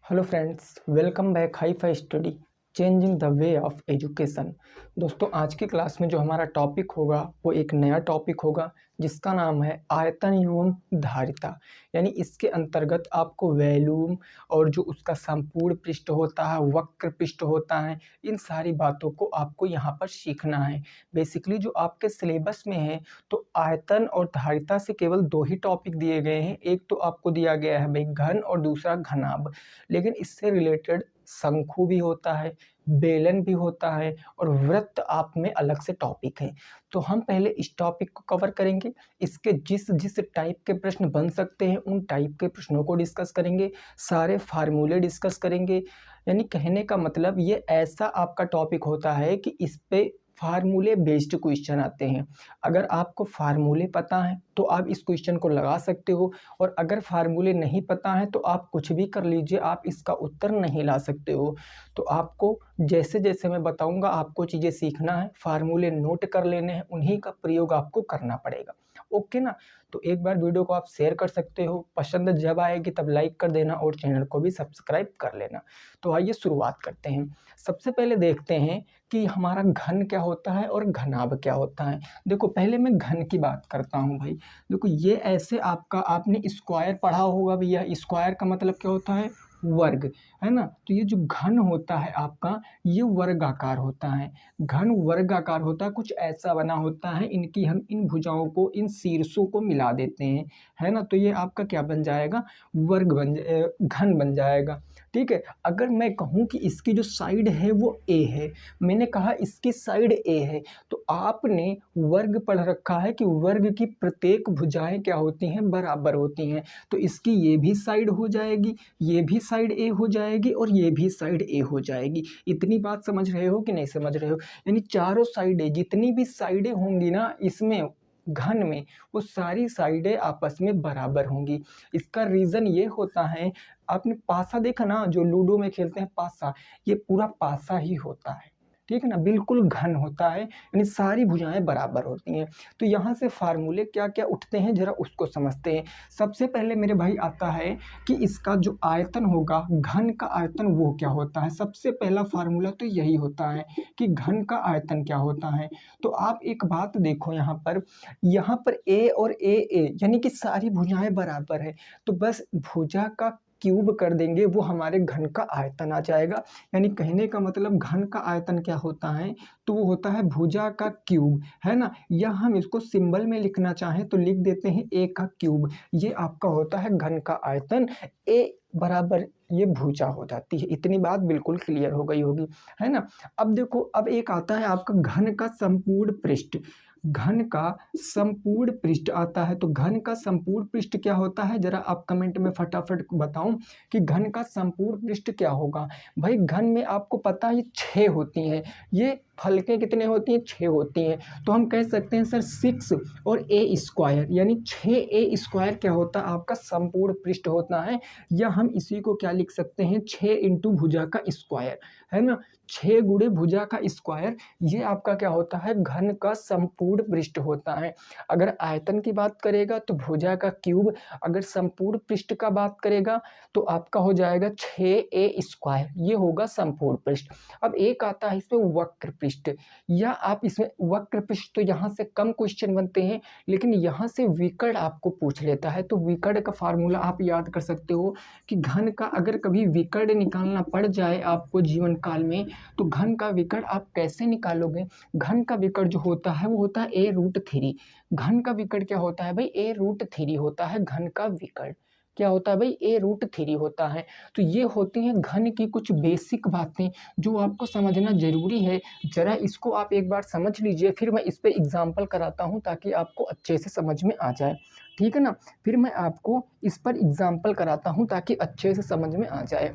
Hello friends, welcome back hi fi study changing the way of education. दोस्तों, आज की class में जो हमारा टॉपिक होगा वो एक नया टॉपिक होगा जिसका नाम है आयतन एवं धारिता। यानी इसके अंतर्गत आपको वॉल्यूम और जो उसका संपूर्ण पृष्ठ होता है, वक्र पृष्ठ होता है, इन सारी बातों को आपको यहाँ पर सीखना है। बेसिकली जो आपके सिलेबस में है तो आयतन और धारिता से केवल दो ही टॉपिक दिए गए हैं। एक तो आपको दिया गया है भाई घन और दूसरा घनाभ, लेकिन इससे रिलेटेड शंकु भी होता है, बेलन भी होता है और वृत्त आप में अलग से टॉपिक है। तो हम पहले इस टॉपिक को कवर करेंगे। इसके जिस जिस टाइप के प्रश्न बन सकते हैं उन टाइप के प्रश्नों को डिस्कस करेंगे, सारे फार्मूले डिस्कस करेंगे। यानी कहने का मतलब ये ऐसा आपका टॉपिक होता है कि इस पे फार्मूले बेस्ड क्वेश्चन आते हैं। अगर आपको फार्मूले पता है तो आप इस क्वेश्चन को लगा सकते हो, और अगर फार्मूले नहीं पता है तो आप कुछ भी कर लीजिए, आप इसका उत्तर नहीं ला सकते हो। तो आपको जैसे जैसे मैं बताऊंगा आपको चीज़ें सीखना है, फार्मूले नोट कर लेने हैं, उन्हीं का प्रयोग आपको करना पड़ेगा। ओके ना? तो एक बार वीडियो को आप शेयर कर सकते हो, पसंद जब आएगी तब लाइक कर देना और चैनल को भी सब्सक्राइब कर लेना। तो आइए शुरुआत करते हैं। सबसे पहले देखते हैं कि हमारा घन क्या होता है और घनाभ क्या होता है। देखो, पहले मैं घन की बात करता हूँ भाई। देखो, ये ऐसे आपका आपने स्क्वायर पढ़ा होगा भैया। स्क्वायर का मतलब क्या होता है? वर्ग, है ना? तो ये जो घन होता है आपका, ये वर्गाकार होता है। घन वर्गाकार होता है, कुछ ऐसा बना होता है। इनकी हम इन भुजाओं को, इन शीर्षों को मिला देते हैं, है ना? तो ये आपका क्या बन जाएगा? घन बन जाएगा। ठीक है। अगर मैं कहूँ कि इसकी जो साइड है वो ए है, मैंने कहा इसकी साइड ए है, तो आपने वर्ग पढ़ रखा है कि वर्ग की प्रत्येक भुजाएं क्या होती हैं? बराबर होती हैं। तो इसकी ये भी साइड हो जाएगी, ये भी साइड ए हो जाएगी और ये भी साइड ए हो जाएगी। इतनी बात समझ रहे हो कि नहीं समझ रहे हो? यानी चारों साइडें, जितनी भी साइडें होंगी ना इसमें घन में, वो सारी साइडें आपस में बराबर होंगी। इसका रीज़न ये होता है, आपने पासा देखा ना, जो लूडो में खेलते हैं पासा, ये पूरा पासा ही होता है। ठीक है ना? बिल्कुल घन होता है, यानी सारी भुजाएं बराबर होती हैं। तो यहाँ से फार्मूले क्या क्या उठते हैं जरा उसको समझते हैं। सबसे पहले मेरे भाई आता है कि इसका जो आयतन होगा, घन का आयतन वो क्या होता है। सबसे पहला फार्मूला तो यही होता है कि घन का आयतन क्या होता है। तो आप एक बात देखो, यहाँ पर ए और ए यानी कि सारी भुजाएं बराबर है, तो बस भुजा का क्यूब कर देंगे, वो हमारे घन का आयतन आ जाएगा। यानी कहने का मतलब घन का आयतन क्या होता है? तो वो होता है भुजा का क्यूब, है ना? या हम इसको सिंबल में लिखना चाहें तो लिख देते हैं ए का क्यूब। ये आपका होता है घन का आयतन। ए बराबर ये भुजा हो जाती है। इतनी बात बिल्कुल क्लियर हो गई होगी, है ना? अब देखो, अब एक आता है आपका घन का संपूर्ण पृष्ठ। घन का संपूर्ण पृष्ठ आता है। तो घन का संपूर्ण पृष्ठ क्या होता है, जरा आप कमेंट में फटाफट बताओ कि घन का संपूर्ण पृष्ठ क्या होगा। भाई, घन में आपको पता है 6 होती हैं। ये फलकें कितने होती हैं? 6 होती हैं। तो हम कह सकते हैं सर 6 और ए स्क्वायर, यानी 6a स्क्वायर क्या होता है? आपका संपूर्ण पृष्ठ होता है। या हम इसी को क्या लिख सकते हैं? 6 इंटू भुजा का स्क्वायर, है ना? 6 गुणे भुजा का स्क्वायर, ये आपका क्या होता है? घन का संपूर्ण पृष्ठ होता है। अगर आयतन की बात करेगा तो भुजा का क्यूब, अगर संपूर्ण पृष्ठ का बात करेगा तो आपका हो जाएगा 6a स्क्वायर, ये होगा संपूर्ण पृष्ठ। अब एक आता है इसमें वक्र पृष्ठ, या आप इसमें वक्र पृष्ठ, तो यहाँ से कम क्वेश्चन बनते हैं, लेकिन यहाँ से विकर्ण आपको पूछ लेता है। तो विकर्ण का फार्मूला आप याद कर सकते हो कि घन का अगर कभी विकर्ण निकालना पड़ जाए आपको जीवन काल में, तो घन का विकर्ण आप कैसे निकालोगे? घन का विकर्ण जो होता है वो होता है a√3। घन का विकर्ण क्या होता है भाई? a√3 होता है घन का विकर्ण। क्या होता है भाई? a√3 होता है। तो ये होती हैं घन की कुछ बेसिक बातें जो आपको समझना जरूरी है। जरा इसको आप एक बार समझ लीजिए, फिर मैं इस पे एग्जाम्पल कराता हूँ ताकि आपको अच्छे से समझ में आ जाए। ठीक है ना? फिर मैं आपको इस पर एग्जाम्पल कराता हूँ ताकि अच्छे से समझ में आ जाए।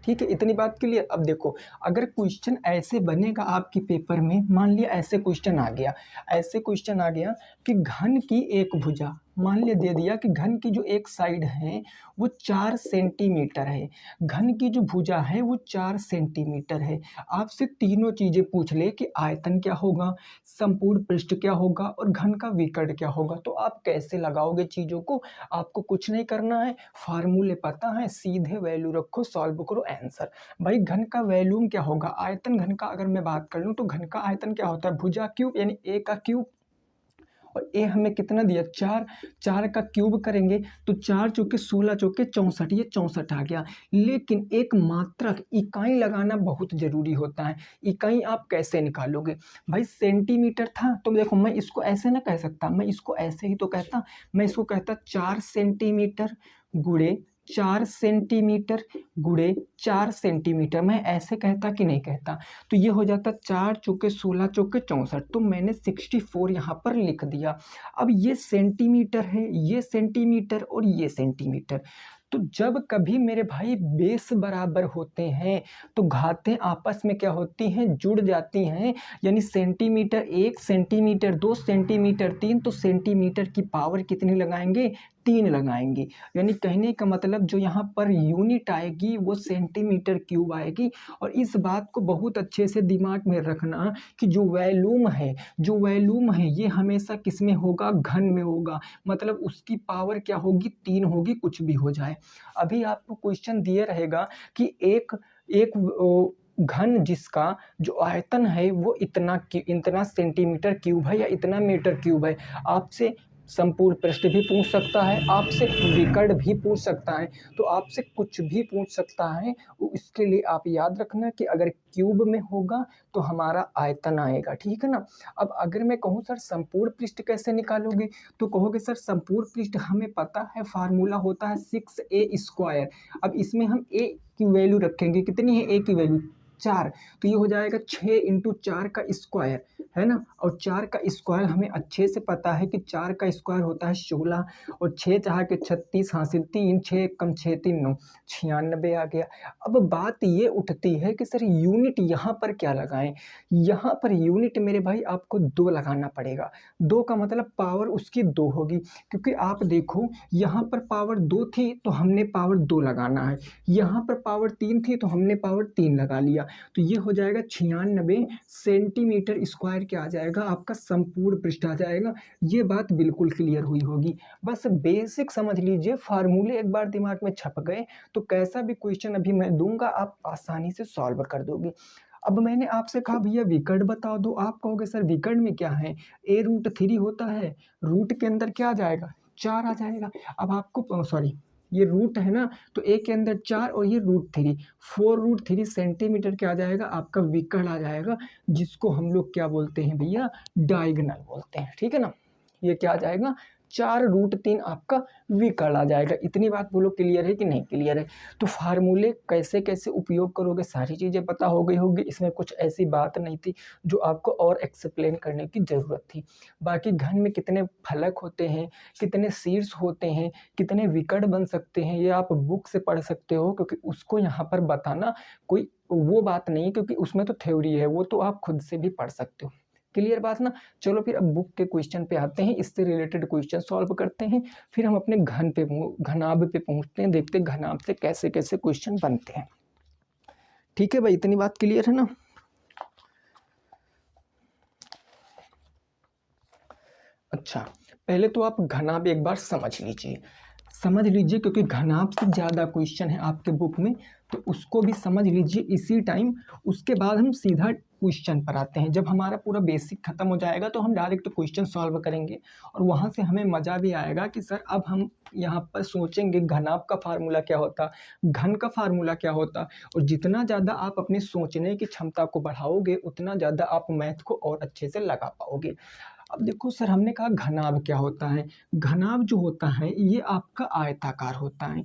ठीक है, इतनी बात के लिए अब देखो, अगर क्वेश्चन ऐसे बनेगा आपके पेपर में, मान लिया ऐसे क्वेश्चन आ गया कि घन की एक भुजा, मान लिया दे दिया कि घन की जो एक साइड है वो 4 सेंटीमीटर है, घन की जो भुजा है वो 4 सेंटीमीटर है। आपसे तीनों चीज़ें पूछ ले कि आयतन क्या होगा, संपूर्ण पृष्ठ क्या होगा और घन का विकर्ण क्या होगा, तो आप कैसे लगाओगे चीज़ों को? आपको कुछ नहीं करना है, फार्मूले पता है, सीधे वैल्यू रखो, सॉल्व करो, आंसर। भाई घन का वैल्यूम क्या होगा? आयतन घन का अगर मैं बात कर लूँ तो घन का आयतन क्या होता है? भुजा क्यूब यानी ए का क्यूब, और ए हमें कितना दिया? 4, 4 का क्यूब करेंगे तो 4 चौके 16 चौके 64, ये 64 आ गया। लेकिन एक मात्रक इकाई लगाना बहुत जरूरी होता है। इकाई आप कैसे निकालोगे? भाई सेंटीमीटर था तो देखो मैं इसको ऐसे ना कह सकता, मैं इसको ऐसे ही तो कहता, मैं इसको कहता 4 सेंटीमीटर गुणे 4 सेंटीमीटर गुणे 4 सेंटीमीटर, मैं ऐसे कहता कि नहीं कहता? तो ये हो जाता 4 चौके 16 चौके 64, तो मैंने 64 यहाँ पर लिख दिया। अब ये सेंटीमीटर है, ये सेंटीमीटर और ये सेंटीमीटर, तो जब कभी मेरे भाई बेस बराबर होते हैं तो घातें आपस में क्या होती हैं? जुड़ जाती हैं। यानी सेंटीमीटर 1 सेंटीमीटर 2 सेंटीमीटर 3, तो सेंटीमीटर की पावर कितनी लगाएंगे? 3 लगाएंगे। यानी कहने का मतलब जो यहाँ पर यूनिट आएगी वो सेंटीमीटर क्यूब आएगी। और इस बात को बहुत अच्छे से दिमाग में रखना कि जो वॉल्यूम है ये हमेशा किस में होगा? घन में होगा। मतलब उसकी पावर क्या होगी? 3 होगी, कुछ भी हो जाए। अभी आपको क्वेश्चन दिए रहेगा कि एक एक घन जिसका जो आयतन है वो इतना सेंटीमीटर क्यूब है या इतना मीटर क्यूब है, आपसे संपूर्ण पृष्ठ भी पूछ सकता है, आपसे विकर्ण भी पूछ सकता है, तो आपसे कुछ भी पूछ सकता है। इसके लिए आप याद रखना कि अगर क्यूब में होगा तो हमारा आयतन आएगा, ठीक है ना। अब अगर मैं कहूँ सर संपूर्ण पृष्ठ कैसे निकालोगे, तो कहोगे सर संपूर्ण पृष्ठ हमें पता है, फार्मूला होता है 6a²। अब इसमें हम a की वैल्यू रखेंगे, कितनी है a की वैल्यू? 4, तो ये हो जाएगा 6 × 4 का स्क्वायर, है ना। और 4 का स्क्वायर हमें अच्छे से पता है कि 4 का स्क्वायर होता है 16, और 6 चाह के 36 हासिल 3, 6 कम 6 3 9, 96 आ गया। अब बात ये उठती है कि सर यूनिट यहाँ पर क्या लगाएं? यहाँ पर यूनिट मेरे भाई आपको 2 लगाना पड़ेगा। 2 का मतलब पावर उसकी 2 होगी, क्योंकि आप देखो यहाँ पर पावर 2 थी तो हमने पावर 2 लगाना है, यहाँ पर पावर 3 थी तो हमने पावर 3 लगा लिया। तो ये हो जाएगा 96 सेंटीमीटर स्क्वायर क्या आ जाएगा? आपका संपूर्ण पृष्ठ आ जाएगा। ये बात बिल्कुल क्लियर हुई होगी। बस बेसिक समझ लीजिए, फार्मूले एक बार दिमाग में छप गए तो कैसा भी क्वेश्चन अभी मैं दूंगा आप आसानी से सॉल्व कर दोगे। अब मैंने आपसे कहा भैया विकर्ण बता दो, आप कहोगे सर विकर्ण में क्या है? a√3 होता है, रूट के अंदर क्या आ जाएगा? 4 आ जाएगा। अब आपको सॉरी, ये रूट है ना, तो a के अंदर 4 और ये √3, 4√3 सेंटीमीटर क्या आ जाएगा? आपका विकर्ण आ जाएगा, जिसको हम लोग क्या बोलते हैं भैया? डायगोनल बोलते हैं, ठीक है ना। ये क्या आ जाएगा? 4√3 आपका विकर्ण आ जाएगा। इतनी बात बोलो क्लियर है कि नहीं क्लियर है? तो फार्मूले कैसे कैसे उपयोग करोगे सारी चीज़ें पता हो गई होगी, इसमें कुछ ऐसी बात नहीं थी जो आपको और एक्सप्लेन करने की ज़रूरत थी। बाकी घन में कितने फलक होते हैं, कितने शीर्ष होते हैं, कितने विकर्ण बन सकते हैं, ये आप बुक से पढ़ सकते हो, क्योंकि उसको यहाँ पर बताना कोई वो बात नहीं है, क्योंकि उसमें तो थ्योरी है, वो तो आप खुद से भी पढ़ सकते हो। क्लियर बात ना। चलो फिर अब बुक के क्वेश्चन पे आते हैं, इससे रिलेटेड क्वेश्चन सॉल्व करते हैं, फिर हम अपने घनाभ पे पहुंचते हैं, देखते हैं घनाभ से कैसे कैसे क्वेश्चन बनते हैं। ठीक है भाई, इतनी बात क्लियर है ना। अच्छा, पहले तो आप घनाभ एक बार समझ लीजिए, क्योंकि घनाभ से ज़्यादा क्वेश्चन है आपके बुक में, तो उसको भी समझ लीजिए इसी टाइम। उसके बाद हम सीधा क्वेश्चन पर आते हैं। जब हमारा पूरा बेसिक खत्म हो जाएगा तो हम डायरेक्ट क्वेश्चन सॉल्व करेंगे, और वहाँ से हमें मज़ा भी आएगा कि सर अब हम यहाँ पर सोचेंगे घनाभ का फार्मूला क्या होता, घन का फार्मूला क्या होता। और जितना ज़्यादा आप अपने सोचने की क्षमता को बढ़ाओगे उतना ज़्यादा आप मैथ को और अच्छे से लगा पाओगे। अब देखो सर, हमने कहा घनाभ क्या होता है। घनाभ जो होता है ये आपका आयताकार होता है,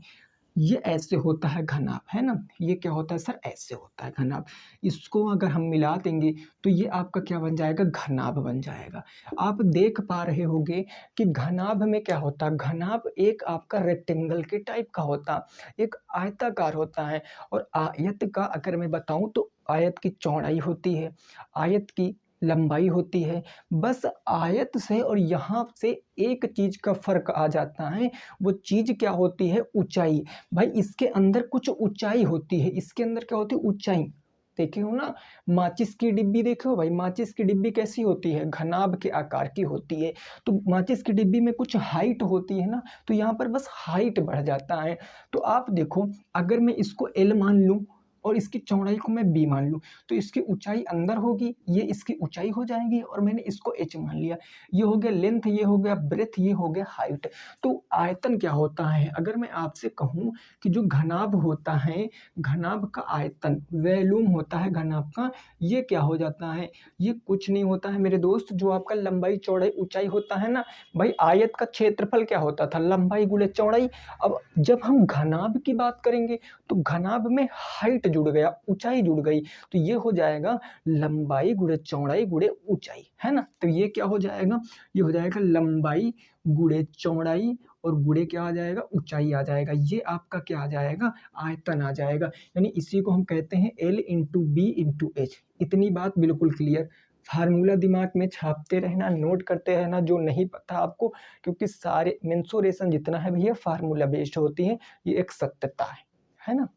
ये ऐसे होता है घनाभ, है ना। ये क्या होता है सर? ऐसे होता है घनाभ। इसको अगर हम मिला देंगे तो ये आपका क्या बन जाएगा? घनाभ बन जाएगा। आप देख पा रहे होंगे कि घनाभ में क्या होता है? घनाभ एक आपका रेक्टेंगल के टाइप का होता, एक आयताकार होता है। और आयत का अगर मैं बताऊं तो आयत की चौड़ाई होती है, आयत की लंबाई होती है। बस आयत से और यहाँ से एक चीज़ का फ़र्क आ जाता है, वो चीज़ क्या होती है? ऊंचाई। भाई इसके अंदर कुछ ऊंचाई होती है, इसके अंदर क्या होती है? ऊंचाई। देखे हो ना, माचिस की डिब्बी देखे हो भाई, माचिस की डिब्बी कैसी होती है? घनाभ के आकार की होती है। तो माचिस की डिब्बी में कुछ हाइट होती है ना, तो यहाँ पर बस हाइट बढ़ जाता है। तो आप देखो, अगर मैं इसको एल मान लूँ और इसकी चौड़ाई को मैं बी मान लूँ, तो इसकी ऊंचाई अंदर होगी, ये इसकी ऊंचाई हो जाएगी, और मैंने इसको एच मान लिया। ये हो गया लेंथ, ये हो गया ब्रेथ, ये हो गया हाइट। तो आयतन क्या होता है? अगर मैं आपसे कहूँ कि जो घनाभ होता है, घनाभ का आयतन, वॉल्यूम होता है घनाभ का, ये क्या हो जाता है? ये कुछ नहीं होता है मेरे दोस्त, जो आपका लंबाई चौड़ाई ऊंचाई होता है ना भाई, आयत का क्षेत्रफल क्या होता था? लंबाई गुणे चौड़ाई। अब जब हम घनाभ की बात करेंगे तो घनाभ में हाइट जुड़ गया, ऊंचाई जुड़ गई, तो ये हो जाएगा लंबाई गुणे चौड़ाई गुणे ऊंचाई, है ना। तो ये क्या हो जाएगा? ये हो जाएगा लंबाई गुणे चौड़ाई और गुणे क्या आ जाएगा? ऊंचाई आ जाएगा। ये आपका क्या आ जाएगा? आयतन आ जाएगा। यानी इसी को हम कहते हैं L into B into H. इतनी बात बिल्कुल क्लियर। फार्मूला दिमाग में छापते रहना, नोट करते रहना जो नहीं पता आपको, क्योंकि सारे मेंसुरेशन जितना है भैया फार्मूला बेस्ड होती है, ये एक सत्यता है ना।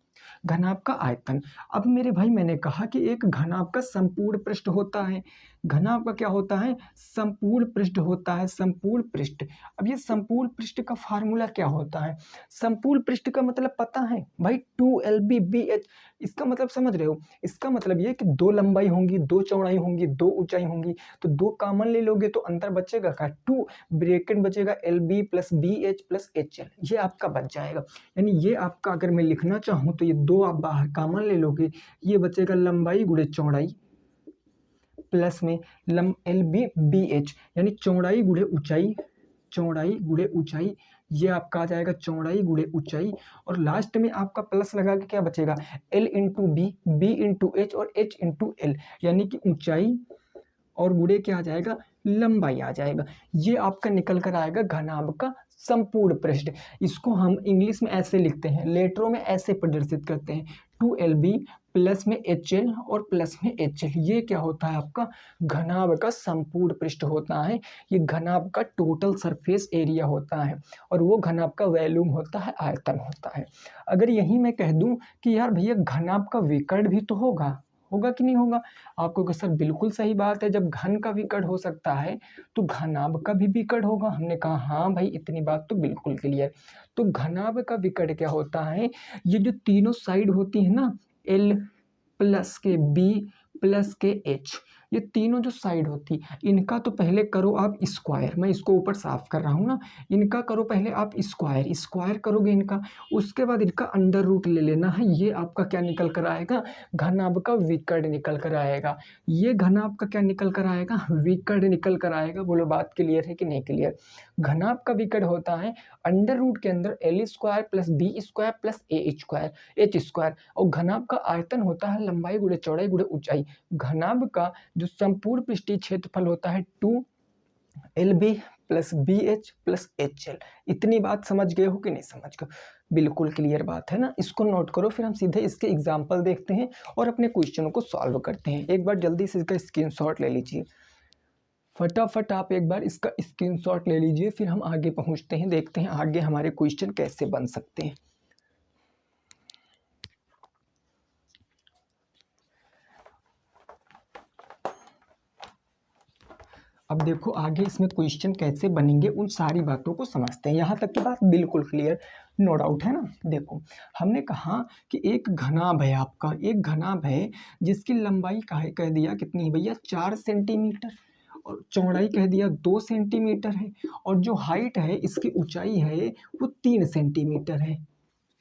घनाभ का आयतन। अब मेरे भाई मैंने कहा कि एक घनाभ का संपूर्ण पृष्ठ होता है। घनाभ का क्या होता है? संपूर्ण पृष्ठ होता है, संपूर्ण पृष्ठ। अब ये संपूर्ण पृष्ठ का फार्मूला क्या होता है? संपूर्ण पृष्ठ का मतलब पता है भाई, 2LBBH। इसका मतलब समझ रहे हो? इसका मतलब ये कि दो लंबाई होंगी, दो चौड़ाई होंगी, दो ऊंचाई होंगी, तो दो कॉमन ले लोगे तो अंतर बचेगा का 2, ब्रैकेट बचेगा LB plus BH plus HL, ये आपका बच जाएगा। यानी ये आपका अगर मैं लिखना चाहूँ तो ये दो आप बाहर कॉमन ले लोगे, ये बचेगा लंबाई गुणे चौड़ाई प्लस में LBBH, यानी चौड़ाई गुणे ऊंचाई, चौड़ाई गुणे ऊंचाई, ये आपका आ जाएगा चौड़ाई गुणे ऊंचाई, और लास्ट में आपका प्लस लगा के क्या बचेगा? L into B, B into H और H इंटू L, यानी कि ऊंचाई और गुणे क्या आ जाएगा? लंबाई आ जाएगा। ये आपका निकल कर आएगा घनाभ का संपूर्ण पृष्ठ। इसको हम इंग्लिश में ऐसे लिखते हैं, लेटरों में ऐसे प्रदर्शित करते हैं, 2LB प्लस में HL और प्लस में HL। ये क्या होता है? आपका घनाभ का संपूर्ण पृष्ठ होता है। ये घनाभ का टोटल सरफेस एरिया होता है, और वो घनाभ का वॉल्यूम होता है, आयतन होता है। अगर यही मैं कह दूं कि यार भैया घनाभ का विकर्ण भी तो होगा कि नहीं होगा? आपको कहा सर बिल्कुल सही बात है, जब घन का विकर्ण हो सकता है तो घनाभ का भी विकर्ण होगा। हमने कहा हाँ भाई, इतनी बात तो बिल्कुल क्लियर। तो घनाभ का विकर्ण क्या होता है? ये जो तीनों साइड होती है ना, L प्लस के B प्लस के H, ये तीनों जो साइड होती, इनका तो पहले करो आप स्क्वायर। मैं इसको ऊपर साफ कर रहा हूँ ना, इनका करो पहले आप स्क्वायर, स्क्वायर करोगे इनका, उसके बाद इनका अंडर रूट ले लेना है। ये आपका क्या निकल कर आएगा? घनाभ का विकर्ण निकल कर आएगा। ये घनाभ का क्या निकल कर आएगा? विकर्ण निकल कर आएगा। बोलो बात क्लियर है कि नहीं क्लियर? घनाभ का विकर्ण होता है अंडर रूट के अंदर L square plus B square plus A square, H square, और घनाभ का आयतन होता है लंबाई गुणे चौड़ाई गुणे ऊंचाई। घनाभ का जो संपूर्ण पृष्ठीय क्षेत्रफल होता है 2LB plus BH plus HL। इतनी बात समझ गए हो कि नहीं समझ गए? बिल्कुल क्लियर बात है ना। इसको नोट करो, फिर हम सीधे इसके एग्जाम्पल देखते हैं और अपने क्वेश्चनों को सॉल्व करते हैं। एक बार जल्दी से इसका स्क्रीनशॉट ले लीजिए, फटाफट आप एक बार इसका स्क्रीनशॉट ले लीजिए, फिर हम आगे पहुंचते हैं, देखते हैं आगे हमारे क्वेश्चन कैसे बन सकते हैं। अब देखो आगे इसमें क्वेश्चन कैसे बनेंगे, उन सारी बातों को समझते हैं। यहाँ तक की बात बिल्कुल क्लियर, नो डाउट है ना। देखो हमने कहा कि एक घनाभ है, आपका एक घनाभ है जिसकी लंबाई कह दिया कितनी है भैया? 4 सेंटीमीटर, और चौड़ाई कह दिया 2 सेंटीमीटर है, और जो हाइट है इसकी ऊंचाई है वो 3 सेंटीमीटर है।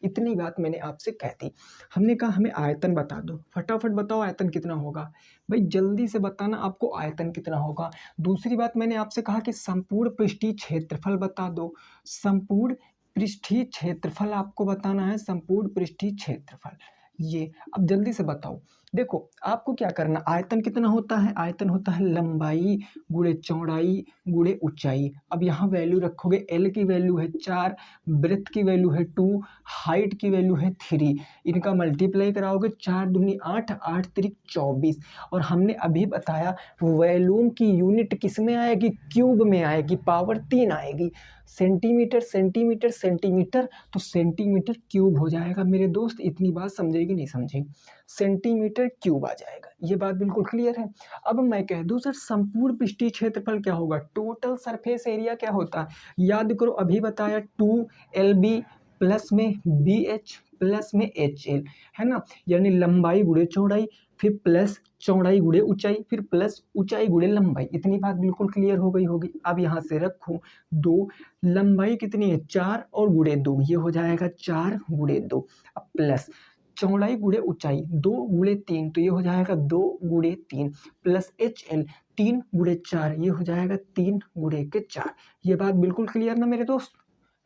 इतनी बात मैंने आपसे कह दी। हमने कहा हमें आयतन बता दो, फटाफट बताओ आयतन कितना होगा भाई, जल्दी से बताना आपको आयतन कितना होगा। दूसरी बात मैंने आपसे कहा कि संपूर्ण पृष्ठीय क्षेत्रफल बता दो। संपूर्ण पृष्ठीय क्षेत्रफल आपको बताना है, संपूर्ण पृष्ठीय क्षेत्रफल। ये। अब जल्दी से बताओ, देखो आपको क्या करना, आयतन कितना होता है, आयतन होता है लंबाई गुणे चौड़ाई गुणे ऊंचाई। अब यहाँ वैल्यू रखोगे, एल की वैल्यू है 4, ब्रेथ की वैल्यू है 2, हाइट की वैल्यू है 3, इनका मल्टीप्लाई कराओगे, 4 दूनी 8, 8 तिरिक 24। और हमने अभी बताया वॉल्यूम की यूनिट किस में आएगी, क्यूब में आएगी, पावर 3 आएगी। सेंटीमीटर सेंटीमीटर सेंटीमीटर, तो सेंटीमीटर क्यूब हो जाएगा मेरे दोस्त। इतनी बात समझेगी नहीं समझेगी, सेंटीमीटर क्यूब आ जाएगा। ये बात बिल्कुल क्लियर है। अब मैं कह दूं सर संपूर्ण पृष्ठीय क्षेत्रफल क्या होगा, टोटल सरफेस एरिया क्या होता है, याद करो अभी बताया 2LB प्लस में BH प्लस में HL, है ना, यानी लंबाई गुणे चौड़ाई, फिर प्लस चौड़ाई गुणे ऊंचाई, फिर प्लस ऊंचाई गुणे लंबाई। इतनी बात बिल्कुल क्लियर हो गई होगी। अब यहाँ से रखो 2, लंबाई कितनी है 4 और गुणे 2, ये हो जाएगा 4 गुणे 2। अब प्लस चौड़ाई गुणे ऊंचाई 2 गुणे 3, तो ये हो जाएगा 2 गुणे 3, प्लस HL 3 गुणे 4, ये हो जाएगा 3 गुणे के 4। ये बात बिल्कुल क्लियर ना मेरे दोस्त,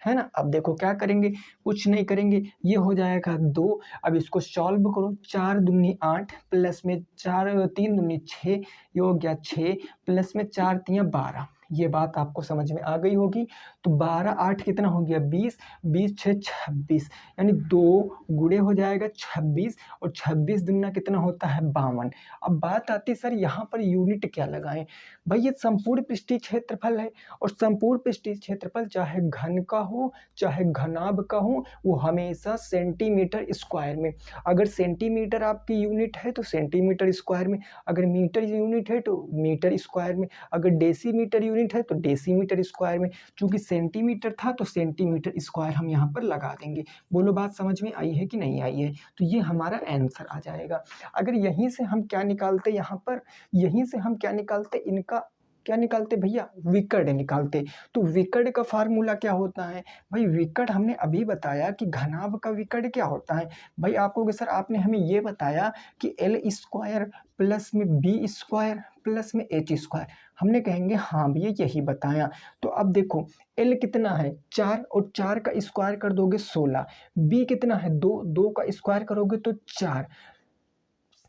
है ना। अब देखो क्या करेंगे, कुछ नहीं करेंगे, ये हो जाएगा 2। अब इसको सॉल्व करो, 4 दूनी 8 प्लस में 4 3 दूनी 6, ये हो गया 6, प्लस में 4 तियां 12। ये बात आपको समझ में आ गई होगी। तो 12 8 कितना हो गया 20, 20 6 26, यानी 2 गुणे हो जाएगा 26, और 26 दुना कितना होता है 52। अब बात आती सर यहाँ पर यूनिट क्या लगाएं, भाई ये संपूर्ण पृष्ठीय क्षेत्रफल है, और संपूर्ण पृष्ठीय क्षेत्रफल चाहे घन का हो चाहे घनाभ का हो, वो हमेशा सेंटीमीटर स्क्वायर में। अगर सेंटीमीटर आपकी यूनिट है तो सेंटीमीटर स्क्वायर में, अगर मीटर यूनिट है तो मीटर स्क्वायर में, अगर डेसीमीटर यूनिट है तो डेसीमीटर स्क्वायर में। चूंकि सेंटीमीटर था तो सेंटीमीटर स्क्वायर हम यहाँ पर लगा देंगे। बोलो बात समझ में आई है कि नहीं आई है, तो ये हमारा आंसर आ जाएगा। अगर यहीं से हम क्या निकालते, यहाँ पर यहीं से हम क्या निकालते, इनका क्या निकालते भैया, विकर्ण निकालते। तो विकर्ण का फार्मूला क्या होता है भाई, विकर्ण हमने अभी बताया कि घनाभ का विकर्ण क्या होता है। भाई आपको सर आपने हमें ये बताया कि L स्क्वायर प्लस में B स्क्वायर प्लस में H स्क्वायर, हमने कहेंगे हाँ भैया यही बताया। तो अब देखो L कितना है 4, और 4 का स्क्वायर कर दोगे 16, B कितना है 2, 2 का स्क्वायर करोगे तो 4,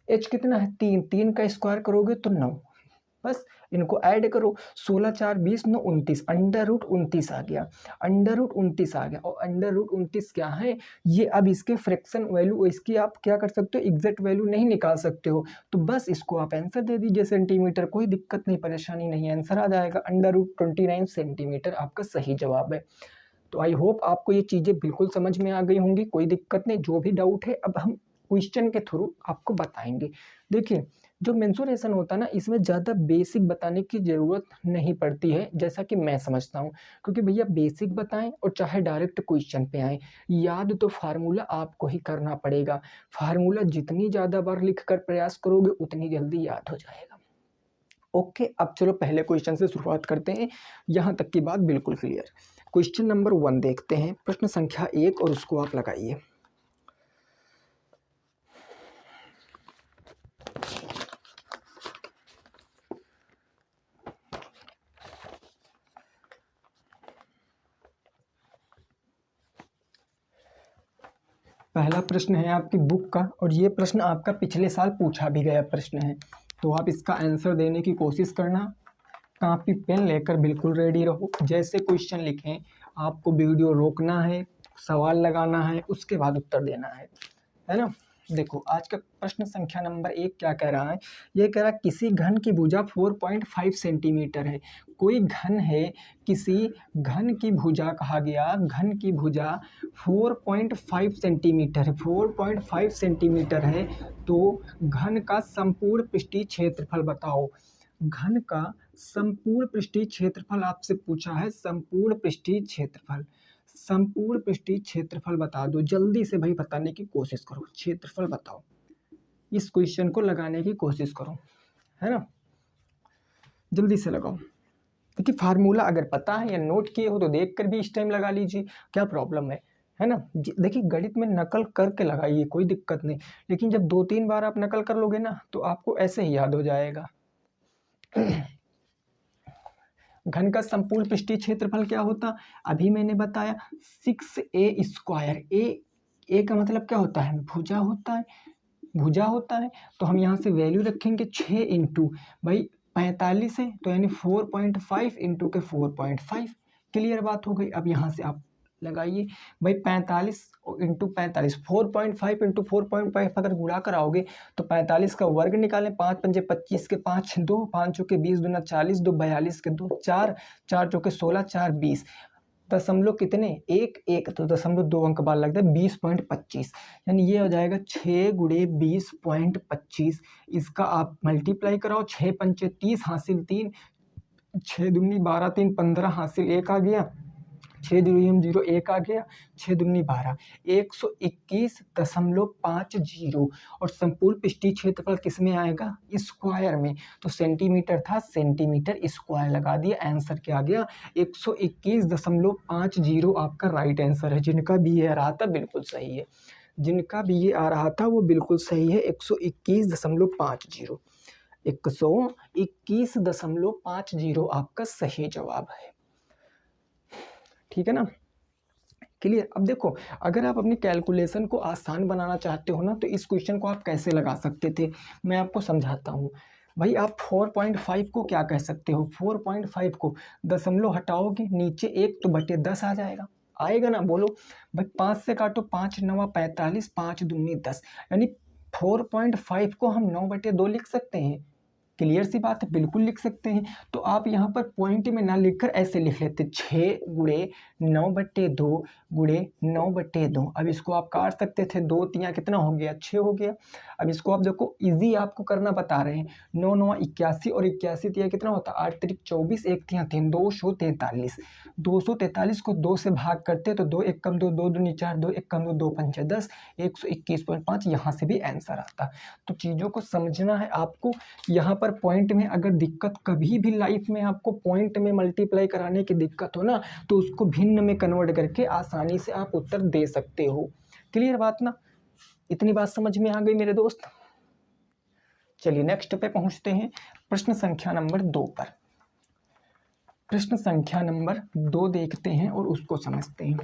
H कितना है 3, 3 का स्क्वायर करोगे तो 9। बस इनको ऐड करो, 16 4 20 9 29, अंडर रूट 29 आ गया, अंडर रूट 29 आ गया। और अंडर रूट 29 क्या है, ये अब इसके फ्रैक्शन वैल्यू, इसकी आप क्या कर सकते हो, एग्जैक्ट वैल्यू नहीं निकाल सकते हो, तो बस इसको आप आंसर दे दीजिए सेंटीमीटर, कोई दिक्कत नहीं परेशानी नहीं, आंसर आ जाएगा अंडर रूट 29 सेंटीमीटर आपका सही जवाब है। तो आई होप आपको ये चीज़ें बिल्कुल समझ में आ गई होंगी, कोई दिक्कत नहीं। जो भी डाउट है अब हम क्वेश्चन के थ्रू आपको बताएंगे। देखिए जो मेंसुरेशन होता है ना, इसमें ज़्यादा बेसिक बताने की ज़रूरत नहीं पड़ती है, जैसा कि मैं समझता हूँ, क्योंकि भैया बेसिक बताएं और चाहे डायरेक्ट क्वेश्चन पे आए, याद तो फार्मूला आपको ही करना पड़ेगा। फार्मूला जितनी ज़्यादा बार लिख कर प्रयास करोगे उतनी जल्दी याद हो जाएगा। ओके, अब चलो पहले क्वेश्चन से शुरुआत करते हैं, यहाँ तक की बात बिल्कुल क्लियर। क्वेश्चन नंबर 1 देखते हैं, प्रश्न संख्या 1, और उसको आप लगाइए। पहला प्रश्न है आपकी बुक का, और ये प्रश्न आपका पिछले साल पूछा भी गया प्रश्न है, तो आप इसका आंसर देने की कोशिश करना। कॉपी पेन लेकर बिल्कुल रेडी रहो, जैसे क्वेश्चन लिखें आपको वीडियो रोकना है, सवाल लगाना है, उसके बाद उत्तर देना है ना। देखो आज का प्रश्न संख्या नंबर 1 क्या कह रहा है, ये कह रहा है किसी घन की भुजा 4.5 सेंटीमीटर है। कोई घन है, किसी घन की भुजा कहा गया, घन की भुजा 4.5 सेंटीमीटर है, 4.5 सेंटीमीटर है, तो घन का संपूर्ण पृष्ठीय क्षेत्रफल बताओ। घन का संपूर्ण पृष्ठीय क्षेत्रफल आपसे पूछा है, संपूर्ण पृष्ठीय क्षेत्रफल, संपूर्ण पृष्ठीय क्षेत्रफल बता दो जल्दी से भाई, बताने की कोशिश करो, क्षेत्रफल बताओ, इस क्वेश्चन को लगाने की कोशिश करो, है ना, जल्दी से लगाओ। देखिए फार्मूला अगर पता है या नोट किए हो तो देख कर भी इस टाइम लगा लीजिए, क्या प्रॉब्लम है ना। देखिए गणित में नकल करके लगाइए, कोई दिक्कत नहीं, लेकिन जब 2-3 बार आप नकल कर लोगे ना तो आपको ऐसे ही याद हो जाएगा। घन का संपूर्ण पृष्ठीय क्षेत्रफल क्या होता, अभी मैंने बताया 6a स्क्वायर, ए ए का मतलब क्या होता है, भुजा होता है, भुजा होता है। तो हम यहाँ से वैल्यू रखेंगे 6 इंटू भाई 45 है तो यानी 4.5 इंटू के 4.5। क्लियर बात हो गई। अब यहाँ से आप लगाइए भाई 45 इंटू 45, 4.5 इंटू 4.5 अगर गुणा कराओगे तो 45 का वर्ग निकालें, 5 पंजे 25 के 5 2, 5 चौके 20 दूना 40, 2 42 के 2 4, 4 चौके 16, 4 20, दशमलव कितने एक एक, तो दशमलव 2 अंक बाद लगता है 20.25, यानी ये हो जाएगा 6 गुणे 20.25। इसका आप मल्टीप्लाई कराओ, 6 पंचे 30 हासिल 3, 6 दूनी 12, 3 15 हासिल 1 आ गया, 6 दूनी 0 1 आ गया, 6 दूनी 12, 121.50। और संपूर्ण पृष्ठीय क्षेत्रफल किस में आएगा, स्क्वायर में। तो सेंटीमीटर था, सेंटीमीटर स्क्वायर लगा दिया, आंसर क्या आ गया 121.50 आपका राइट आंसर है। जिनका भी ये आ रहा था बिल्कुल सही है, जिनका भी ये आ रहा था वो बिल्कुल सही है, 121.50, 121.50 आपका सही जवाब है। ठीक है ना, क्लियर। अब देखो, अगर आप अपनी कैलकुलेशन को आसान बनाना चाहते हो ना, तो इस क्वेश्चन को आप कैसे लगा सकते थे, मैं आपको समझाता हूँ। भाई आप 4.5 को क्या कह सकते हो, 4.5 को दशमलव हटाओगे नीचे 1 तो बटे 10 आ जाएगा, आएगा ना, बोलो भाई। 5 से काटो, 5 9 45, 5 दूनी 10, यानी 4.5 को हम 9/2 लिख सकते हैं। क्लियर सी बात है, बिल्कुल लिख सकते हैं। तो आप यहाँ पर पॉइंट में ना लिखकर ऐसे लिख लेते, 6 गुणे 9/2 गुणे 9/2। अब इसको आप काट सकते थे, 2 तियाँ कितना हो गया, 6 हो गया। अब इसको आप देखो, इजी आपको करना बता रहे हैं, 9 9 81 और 81 तियाँ कितना होता, 8 3 24, 1 तियाँ 3, 243। 243 को 2 से भाग करते तो 2 1 कम 2, 2 दूनी 4, 2 1 कम 2, 2 पंचे 10, 121.5 यहाँ से भी आंसर आता। तो चीज़ों को समझना है आपको। यहाँ पर पॉइंट में अगर दिक्कत, कभी भी लाइफ में आपको पॉइंट में मल्टीप्लाई कराने की दिक्कत हो ना, तो उसको भिन्न में कन्वर्ट करके आसानी से आप उत्तर दे सकते हो। क्लियर बात ना, इतनी बात समझ में आ गई मेरे दोस्त। चलिए नेक्स्ट पे पहुंचते हैं, प्रश्न संख्या नंबर 2 पर। प्रश्न संख्या नंबर 2 देखते हैं और उसको समझते हैं।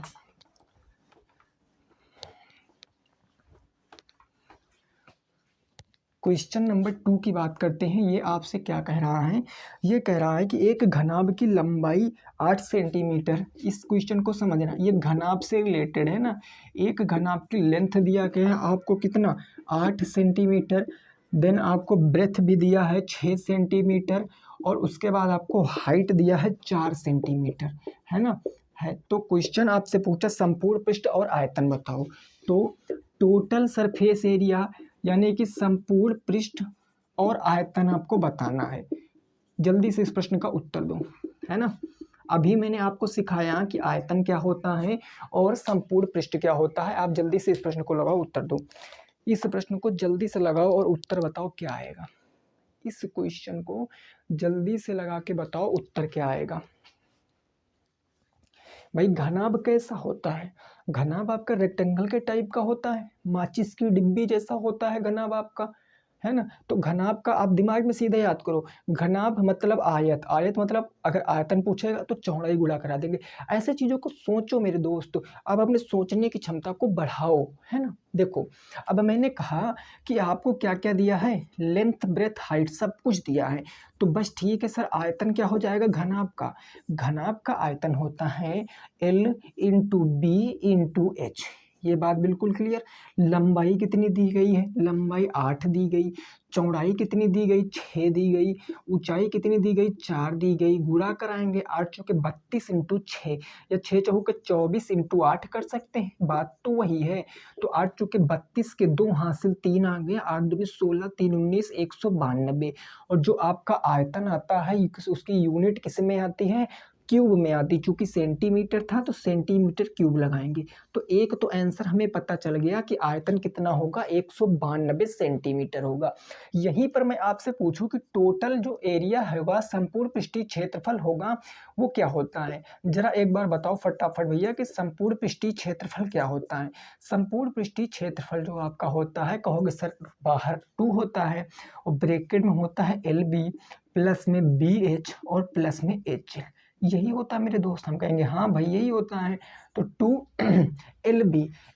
क्वेश्चन नंबर 2 की बात करते हैं। ये आपसे क्या कह रहा है, ये कह रहा है कि एक घनाभ की लंबाई 8 सेंटीमीटर। इस क्वेश्चन को समझना, ये घनाभ से रिलेटेड है ना। एक घनाभ की लेंथ दिया गया है आपको कितना, 8 सेंटीमीटर। देन आपको ब्रेथ भी दिया है 6 सेंटीमीटर, और उसके बाद आपको हाइट दिया है 4 सेंटीमीटर, है ना। है तो क्वेश्चन आपसे पूछा संपूर्ण पृष्ठ और आयतन बताओ। तो टोटल सरफेस एरिया यानी कि संपूर्ण पृष्ठ और आयतन आपको बताना है। जल्दी से इस प्रश्न का उत्तर दो, है ना। अभी मैंने आपको सिखाया कि आयतन क्या होता है और संपूर्ण पृष्ठ क्या होता है। आप जल्दी से इस प्रश्न को लगाओ, उत्तर दो। इस प्रश्न को जल्दी से लगाओ और उत्तर बताओ क्या आएगा। इस क्वेश्चन को जल्दी से लगा के बताओ उत्तर क्या आएगा। भाई घनाभ कैसा होता है, घनाभ आपका रेक्टेंगल के टाइप का होता है, माचिस की डिब्बी जैसा होता है घनाभ आपका, है ना। तो घनाभ का आप दिमाग में सीधे याद करो, घनाभ मतलब आयत, आयत मतलब अगर आयतन पूछेगा तो चौड़ाई गुणा करा देंगे। ऐसे चीज़ों को सोचो मेरे दोस्त, अब अपने सोचने की क्षमता को बढ़ाओ, है ना। देखो, अब मैंने कहा कि आपको क्या क्या दिया है, लेंथ ब्रेथ हाइट सब कुछ दिया है। तो बस ठीक है सर, आयतन क्या हो जाएगा घनाभ का, घनाभ का आयतन होता है L into B into H. ये बात बिल्कुल क्लियर। लंबाई कितनी दी गई है, लंबाई 8 दी गई, चौड़ाई कितनी दी गई 6 दी गई, ऊंचाई कितनी दी गई 4 दी गई। गुणा कराएंगे 8 चौके 32 इंटू 6 या 6 चौके 24 इंटू 8 कर सकते हैं, बात तो वही है। तो 8 चौके 32 के 2 हासिल 3 आ गया, 8 दूनी 16, 3 19 192। और जो आपका आयतन आता है उसकी यूनिट किस में आती है, क्यूब में आती। चूंकि सेंटीमीटर था तो सेंटीमीटर क्यूब लगाएंगे। तो एक तो आंसर हमें पता चल गया कि आयतन कितना होगा, 192 सेंटीमीटर होगा। यहीं पर मैं आपसे पूछूं कि टोटल जो एरिया होगा, संपूर्ण पृष्ठीय क्षेत्रफल होगा, वो क्या होता है। जरा एक बार बताओ फटाफट भैया कि संपूर्ण पृष्ठीय क्षेत्रफल क्या होता है। संपूर्ण पृष्ठीय क्षेत्रफल जो आपका होता है, कहोगे सर बाहर 2 होता है और ब्रैकेट में होता है LB, प्लस में BH और प्लस में HL। यही होता है मेरे दोस्त। हम कहेंगे हाँ भाई यही होता है। तो 2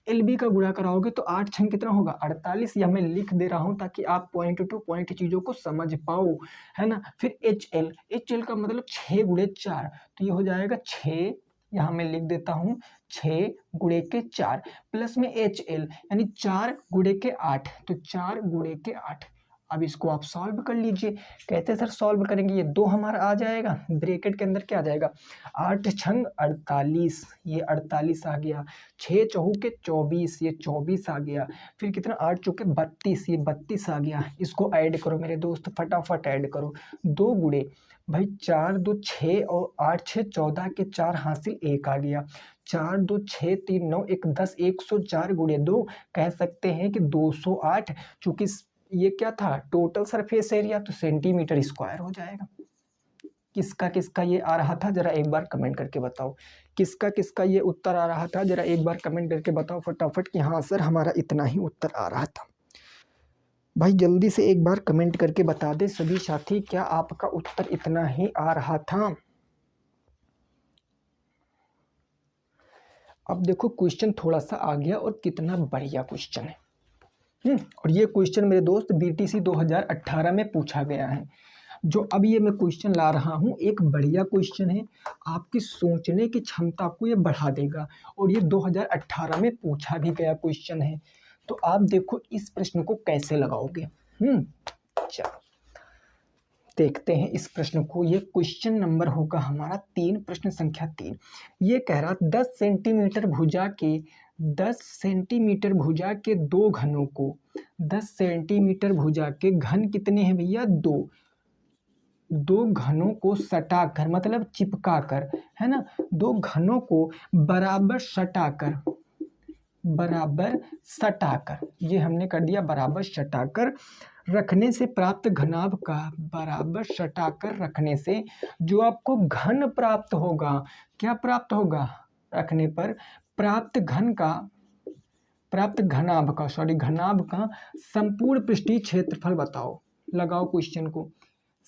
LB का गुणा कराओगे तो 8 छंग कितना होगा 48। या मैं लिख दे रहा हूँ ताकि आप पॉइंट टू पॉइंट चीज़ों को समझ पाओ, है ना। फिर HL का मतलब 6 गुणे 4, तो ये हो जाएगा 6, यहाँ मैं लिख देता हूँ 6 गुणे के 4 प्लस में HL यानी 4 गुणे के 8, तो 4 गुणे के 8। अब इसको आप सॉल्व कर लीजिए। कैसे सर सॉल्व करेंगे, ये 2 हमारा आ जाएगा, ब्रैकेट के अंदर क्या आ जाएगा 8 छंग 48, ये 48 आ गया। 6 चौके 24, ये 24 आ गया। फिर कितना 8 चौके 32, ये 32 आ गया। इसको ऐड करो मेरे दोस्त, फटाफट ऐड करो। 2 गुणे भाई 4 2 6 और 8 6 14 के 4 हासिल 1 आ गया। 4 2 6 3 9 1 10, 104 गुणे 2 कह सकते हैं कि 208। चूंकि ये क्या था टोटल सरफेस एरिया, तो सेंटीमीटर स्क्वायर हो जाएगा। किसका किसका ये आ रहा था जरा एक बार कमेंट करके बताओ, किसका किसका ये उत्तर आ रहा था जरा एक बार कमेंट करके बताओ फटाफट कि हाँ सर हमारा इतना ही उत्तर आ रहा था। भाई जल्दी से एक बार कमेंट करके बता दे सभी साथी, क्या आपका उत्तर इतना ही आ रहा था। अब देखो क्वेश्चन थोड़ा सा आ गया और कितना बढ़िया क्वेश्चन है। और ये क्वेश्चन मेरे दोस्त BTC 2018 में पूछा गया है। जो अब ये मैं क्वेश्चन ला रहा हूँ एक बढ़िया क्वेश्चन है, आपकी सोचने की क्षमता को ये बढ़ा देगा। और ये 2018 में पूछा भी गया क्वेश्चन है। तो आप देखो इस प्रश्न को कैसे लगाओगे। चलो देखते हैं इस प्रश्न को। ये क्वेश्चन नंबर होगा हमारा 3, प्रश्न संख्या 3। ये कह रहा 10 सेंटीमीटर भुजा के 10 सेंटीमीटर भुजा के 2 घनों को 10 सेंटीमीटर भुजा के घन कितने हैं भैया 2 घनों को सटाकर मतलब चिपका कर, है ना, 2 घनों को बराबर सटाकर ये हमने कर दिया बराबर सटाकर रखने से प्राप्त घनाभ का, बराबर सटाकर रखने से जो आपको घन प्राप्त होगा, क्या प्राप्त होगा रखने पर प्राप्त घनाभ का संपूर्ण पृष्ठीय क्षेत्रफल बताओ। लगाओ क्वेश्चन को,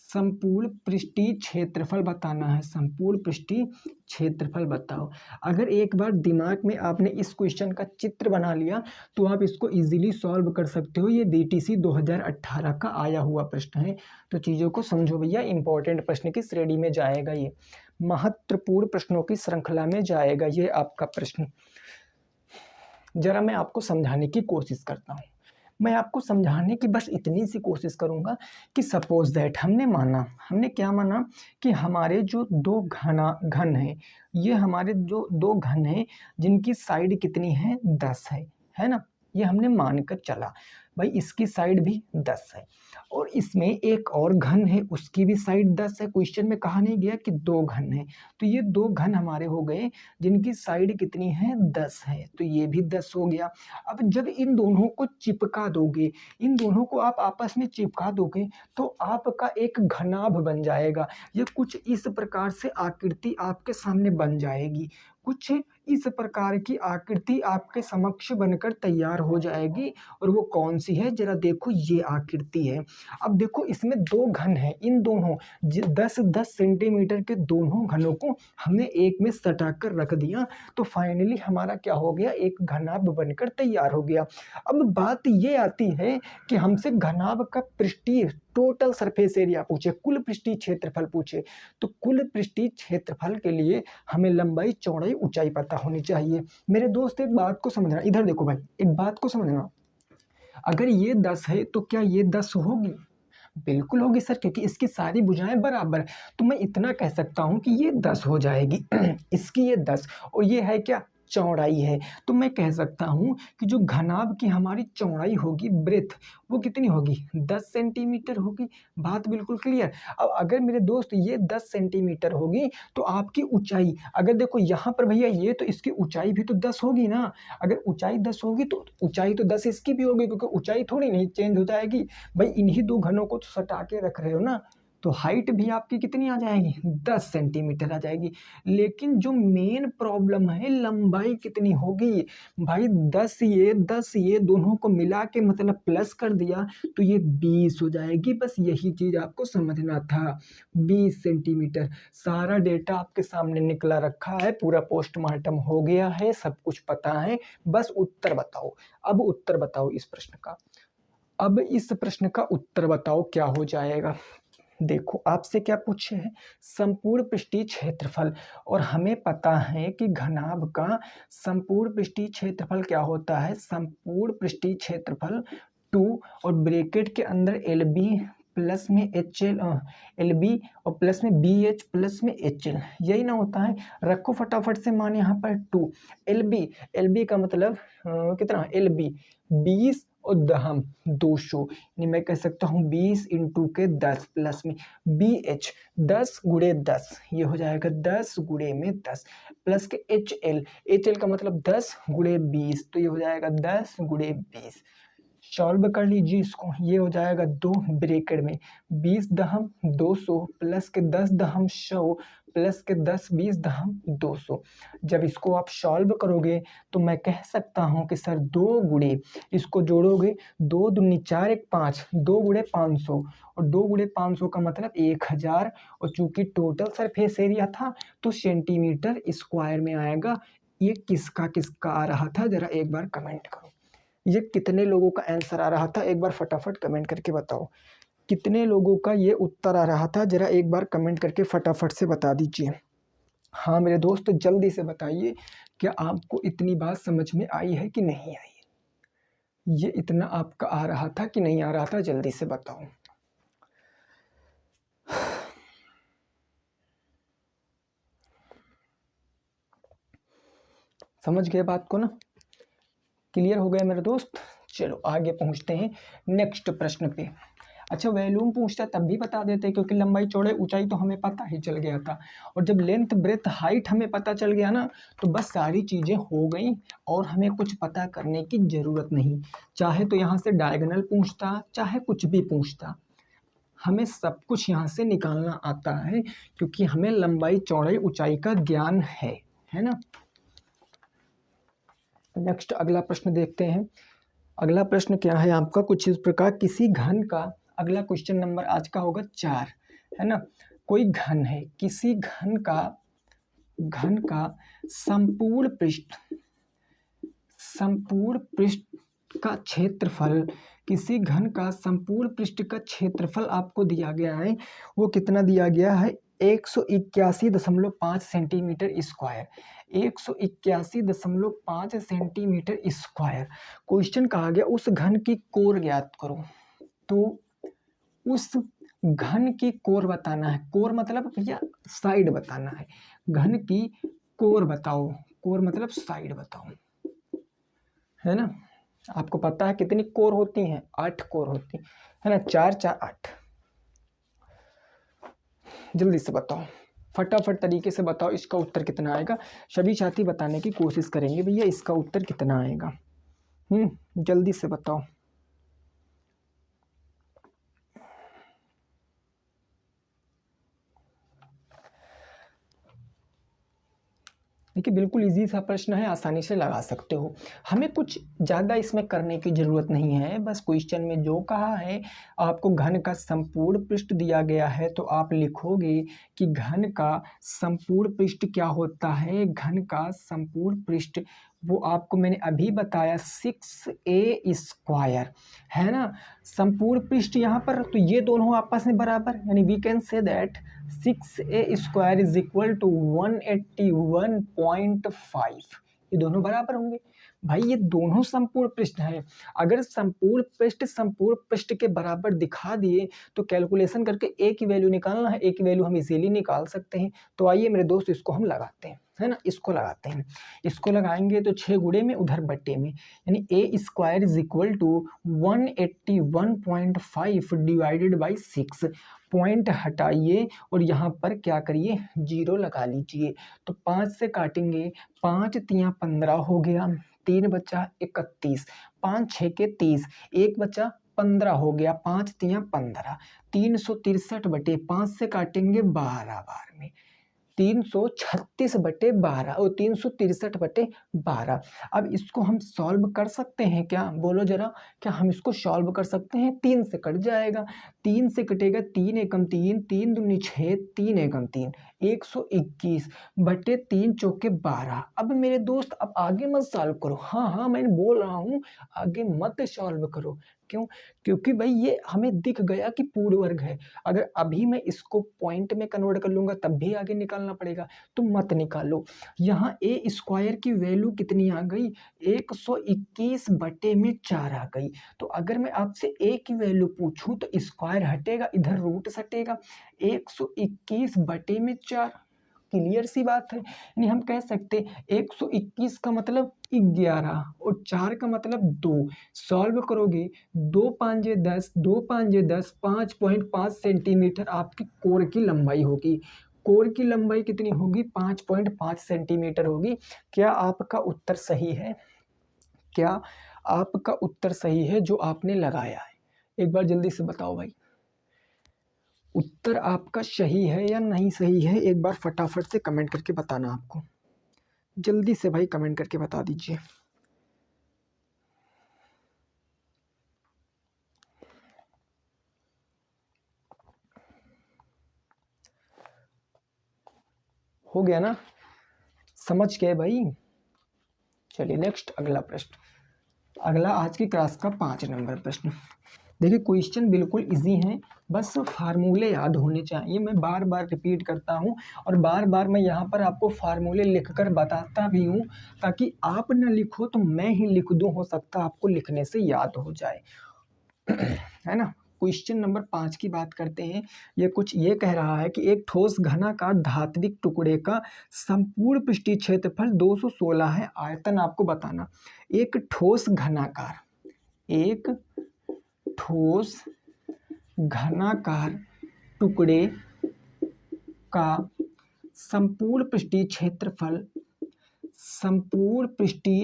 संपूर्ण पृष्ठीय क्षेत्रफल बताना है, संपूर्ण पृष्ठीय क्षेत्रफल बताओ। अगर एक बार दिमाग में आपने इस क्वेश्चन का चित्र बना लिया तो आप इसको इजीली सॉल्व कर सकते हो। ये BTC 2018 का आया हुआ प्रश्न है, तो चीज़ों को समझो भैया। इंपॉर्टेंट प्रश्न की श्रेणी में जाएगा, ये महत्वपूर्ण प्रश्नों की श्रृंखला में जाएगा ये आपका प्रश्न। जरा मैं आपको समझाने की कोशिश करता हूँ। मैं आपको समझाने की बस इतनी सी कोशिश करूँगा कि सपोज दैट हमने क्या माना कि हमारे जो 2 घन हैं, ये हमारे जो 2 घन हैं जिनकी साइड कितनी है 10 है ना। ये हमने मानकर चला भाई इसकी साइड भी 10 है और इसमें एक और घन है उसकी भी साइड 10 है। क्वेश्चन में कहा नहीं गया कि 2 घन है, तो ये 2 घन हमारे हो गए जिनकी साइड कितनी है 10 है, तो ये भी 10 हो गया। अब जब इन दोनों को चिपका दोगे, इन दोनों को आप आपस में चिपका दोगे तो आपका एक घनाभ बन जाएगा। ये कुछ इस प्रकार से आकृति आपके सामने बन जाएगी, कुछ इस प्रकार की आकृति आपके समक्ष बनकर तैयार हो जाएगी। और वो कौन सी है जरा देखो, ये आकृति है। अब देखो इसमें 2 घन है, इन दोनों 10-10 सेंटीमीटर के दोनों घनों को हमने एक में सटाकर रख दिया, तो फाइनली हमारा क्या हो गया एक घनाभ बनकर तैयार हो गया। अब बात ये आती है कि हमसे घनाभ का पृष्ठीय टोटल सरफेस एरिया पूछे, कुल पृष्ठीय क्षेत्रफल पूछे, तो कुल पृष्ठीय क्षेत्रफल के लिए हमें लंबाई चौड़ाई ऊंचाई पता होनी चाहिए। मेरे दोस्त एक बात को समझना, इधर देखो भाई, एक बात को समझना, अगर ये 10 है तो क्या ये 10 होगी? बिल्कुल होगी सर, क्योंकि इसकी सारी भुजाएं बराबर। तो मैं इतना कह सकता हूं कि ये 10 हो जाएगी इसकी ये 10 और ये है क्या चौड़ाई है, तो मैं कह सकता हूं कि जो घनाभ की हमारी चौड़ाई होगी ब्रेथ, वो कितनी होगी 10 सेंटीमीटर होगी। बात बिल्कुल क्लियर। अब अगर मेरे दोस्त ये 10 सेंटीमीटर होगी तो आपकी ऊंचाई, अगर देखो यहाँ पर भैया ये तो इसकी ऊंचाई भी तो 10 होगी ना। अगर ऊंचाई 10 होगी तो ऊंचाई तो 10 इसकी भी होगी, क्योंकि ऊंचाई थोड़ी नहीं चेंज हो जाएगी भाई, इन्हीं 2 घनों को तो सटा के रख रहे हो ना, तो हाइट भी आपकी कितनी आ जाएगी, 10 सेंटीमीटर आ जाएगी। लेकिन जो मेन प्रॉब्लम है, लंबाई कितनी होगी भाई, 10 ये दोनों को मिला के मतलब प्लस कर दिया तो ये 20 हो जाएगी। बस यही चीज आपको समझना था, 20 सेंटीमीटर। सारा डेटा आपके सामने निकला रखा है, पूरा पोस्टमार्टम हो गया है, सब कुछ पता है, बस उत्तर बताओ। अब उत्तर बताओ इस प्रश्न का, अब इस प्रश्न का उत्तर बताओ क्या हो जाएगा। देखो आपसे क्या पूछे है, संपूर्ण पृष्ठीय क्षेत्रफल, और हमें पता है कि घनाभ का संपूर्ण पृष्ठीय क्षेत्रफल क्या होता है, संपूर्ण पृष्ठीय क्षेत्रफल 2 और ब्रैकेट के अंदर एल बी प्लस में एच एल, एल बी और प्लस में बी एच प्लस में एच एल, यही ना होता है। रखो फटाफट से मान यहाँ पर 2, एल बी का मतलब कितना, एल बी 20 और दहम 200, यानी मैं कह सकता हूँ 20 इंटू के 10 प्लस में बी एच 10 गुणे 10, ये हो जाएगा 10 गुणे में 10 प्लस के एच एल का मतलब 10 गुणे 20, तो ये हो जाएगा 10 गुणे 20। सॉल्व कर लीजिए इसको, ये हो जाएगा 2 ब्रैकेट में 20 दहम 200 प्लस के 10 दहम 100 प्लस के 10 20 दहम 200। जब इसको आप सॉल्व करोगे तो मैं कह सकता हूँ कि सर 2 गुणे, इसको जोड़ोगे 2 दूनी 4 1 5, 2 गुणे 500 और 2 गुणे 500 का मतलब 1000, और चूंकि टोटल सरफेस एरिया था तो सेंटीमीटर स्क्वायर में आएगा। ये किसका किसका आ रहा था, जरा एक बार कमेंट करो। ये कितने लोगों का आंसर आ रहा था, एक बार फटाफट कमेंट करके बताओ। कितने लोगों का ये उत्तर आ रहा था, जरा एक बार कमेंट करके फटाफट से बता दीजिए। हाँ मेरे दोस्त जल्दी से बताइए, क्या आपको इतनी बात समझ में आई है कि नहीं आई, ये इतना आपका आ रहा था कि नहीं आ रहा था, जल्दी से बताओ। समझ गए बात को ना, क्लियर हो गया मेरे दोस्त। चलो आगे पहुंचते हैं नेक्स्ट प्रश्न पे। अच्छा वॉल्यूम पूछता तब भी बता देते, क्योंकि लंबाई चौड़ाई ऊंचाई तो हमें पता ही चल गया था, और जब लेंथ ब्रेथ हाइट हमें पता चल गया ना तो बस सारी चीज़ें हो गई और हमें कुछ पता करने की ज़रूरत नहीं। चाहे तो यहाँ से डायगोनल पूछता, चाहे कुछ भी पूछता, हमें सब कुछ यहाँ से निकालना आता है, क्योंकि हमें लंबाई चौड़ाई ऊंचाई का ज्ञान है ना। नेक्स्ट अगला प्रश्न देखते हैं। अगला प्रश्न क्या है आपका, कुछ इस प्रकार, किसी घन का, अगला क्वेश्चन नंबर आज का होगा 4, है ना। कोई घन है, किसी घन का संपूर्ण पृष्ठ का क्षेत्रफल, किसी घन का संपूर्ण पृष्ठ का क्षेत्रफल आपको दिया गया है, वो कितना दिया गया है, 181.5 centimetre square, 181.5 centimetre square. Question कहा गया उस घन की कोर ज्ञात करो, तो उस घन की कोर बताना है। कोर मतलब भैया साइड बताना है, घन की कोर बताओ, कोर मतलब साइड बताओ, है ना। आपको पता है कितनी कोर होती हैं, 8 कोर होती है ना, 4 4 8। जल्दी से बताओ, फटाफट तरीके से बताओ इसका उत्तर कितना आएगा। सभी साथी बताने की कोशिश करेंगे भैया इसका उत्तर कितना आएगा। जल्दी से बताओ। देखिए बिल्कुल इजी सा प्रश्न है, आसानी से लगा सकते हो, हमें कुछ ज़्यादा इसमें करने की ज़रूरत नहीं है। बस क्वेश्चन में जो कहा है, आपको घन का संपूर्ण पृष्ठ दिया गया है, तो आप लिखोगे कि घन का संपूर्ण पृष्ठ क्या होता है। घन का संपूर्ण पृष्ठ वो आपको मैंने अभी बताया 6a स्क्वायर, है ना। संपूर्ण पृष्ठ यहाँ पर, तो ये दोनों आपस में बराबर, यानी we can say that 6a square is equal to 181.5, ये दोनों बराबर होंगे। भाई ये दोनों संपूर्ण पृष्ठ हैं, अगर संपूर्ण पृष्ठ के बराबर दिखा दिए तो कैलकुलेशन करके ए की वैल्यू निकालना है, ए की वैल्यू हम इजीली निकाल सकते हैं। तो आइए मेरे दोस्त इसको हम लगाते हैं, है ना, इसको लगाते हैं। इसको लगाएंगे तो 6 गुणे में उधर बट्टे में, यानी A square is equal to 181.5 divided by 6, point हटाइए और यहाँ पर क्या करिए, 0 लगा लीजिए। तो 5 से काटेंगे, 5 तियाँ 15 हो गया, 3 बचा 31, 5 6 के 30, 1 बचा 15 हो गया, 5 तियां 15, 363/5 से काटेंगे 12 बार में, 336/12 और 363/12। अब इसको हम सॉल्व कर सकते हैं क्या, बोलो जरा, क्या हम इसको सॉल्व कर सकते हैं? 3 से कट जाएगा, 3 से कटेगा, 3 एकम 3, 3 दूनी 6, 3 एकम 3, 121/3 चौके 12। अब मेरे दोस्त अब आगे मत सॉल्व करो, हाँ हाँ मैंने बोल रहा हूँ आगे मत सॉल्व करो। क्यों? क्योंकि भाई ये हमें दिख गया कि पूर्ण वर्ग है। अगर अभी मैं इसको पॉइंट में कन्वर्ट कर लूंगा तब भी आगे निकालना पड़ेगा, तो मत निकालो। यहाँ ए स्क्वायर की वैल्यू कितनी आ गई, 121/4 आ गई। तो अगर मैं आपसे ए की वैल्यू पूछूं तो स्क्वायर हटेगा, इधर रूट सटेगा, 121/4। क्लियर सी बात है। यानी हम कह सकते 121 का मतलब 11 और 4 का मतलब 2। सॉल्व करोगे 2 5 10, 2 5 10, 5.5 सेंटीमीटर आपकी कोर की लंबाई होगी। कोर की लंबाई कितनी होगी, 5.5 सेंटीमीटर होगी। क्या आपका उत्तर सही है? क्या आपका उत्तर सही है जो आपने लगाया है? एक बार जल्दी से बताओ भाई, उत्तर आपका सही है या नहीं सही है? एक बार फटाफट से कमेंट करके बताना, आपको जल्दी से भाई कमेंट करके बता दीजिए। हो गया ना, समझ गए भाई? चलिए नेक्स्ट अगला प्रश्न, अगला आज की क्लास का 5 नंबर प्रश्न। देखिए क्वेश्चन बिल्कुल इजी हैं, बस फार्मूले याद होने चाहिए। मैं बार बार रिपीट करता हूँ और बार बार मैं यहाँ पर आपको फार्मूले लिखकर बताता भी हूँ, ताकि आप न लिखो तो मैं ही लिख दूँ, हो सकता है आपको लिखने से याद हो जाए। है ना। क्वेश्चन नंबर 5 की बात करते हैं। ये कुछ ये कह रहा है कि एक ठोस घनाकार धात्विक टुकड़े का संपूर्ण पृष्ठीय क्षेत्रफल 216 है, आयतन आपको बताना। एक ठोस घनाकार, एक ठोस घनाकार टुकड़े का संपूर्ण पृष्ठीय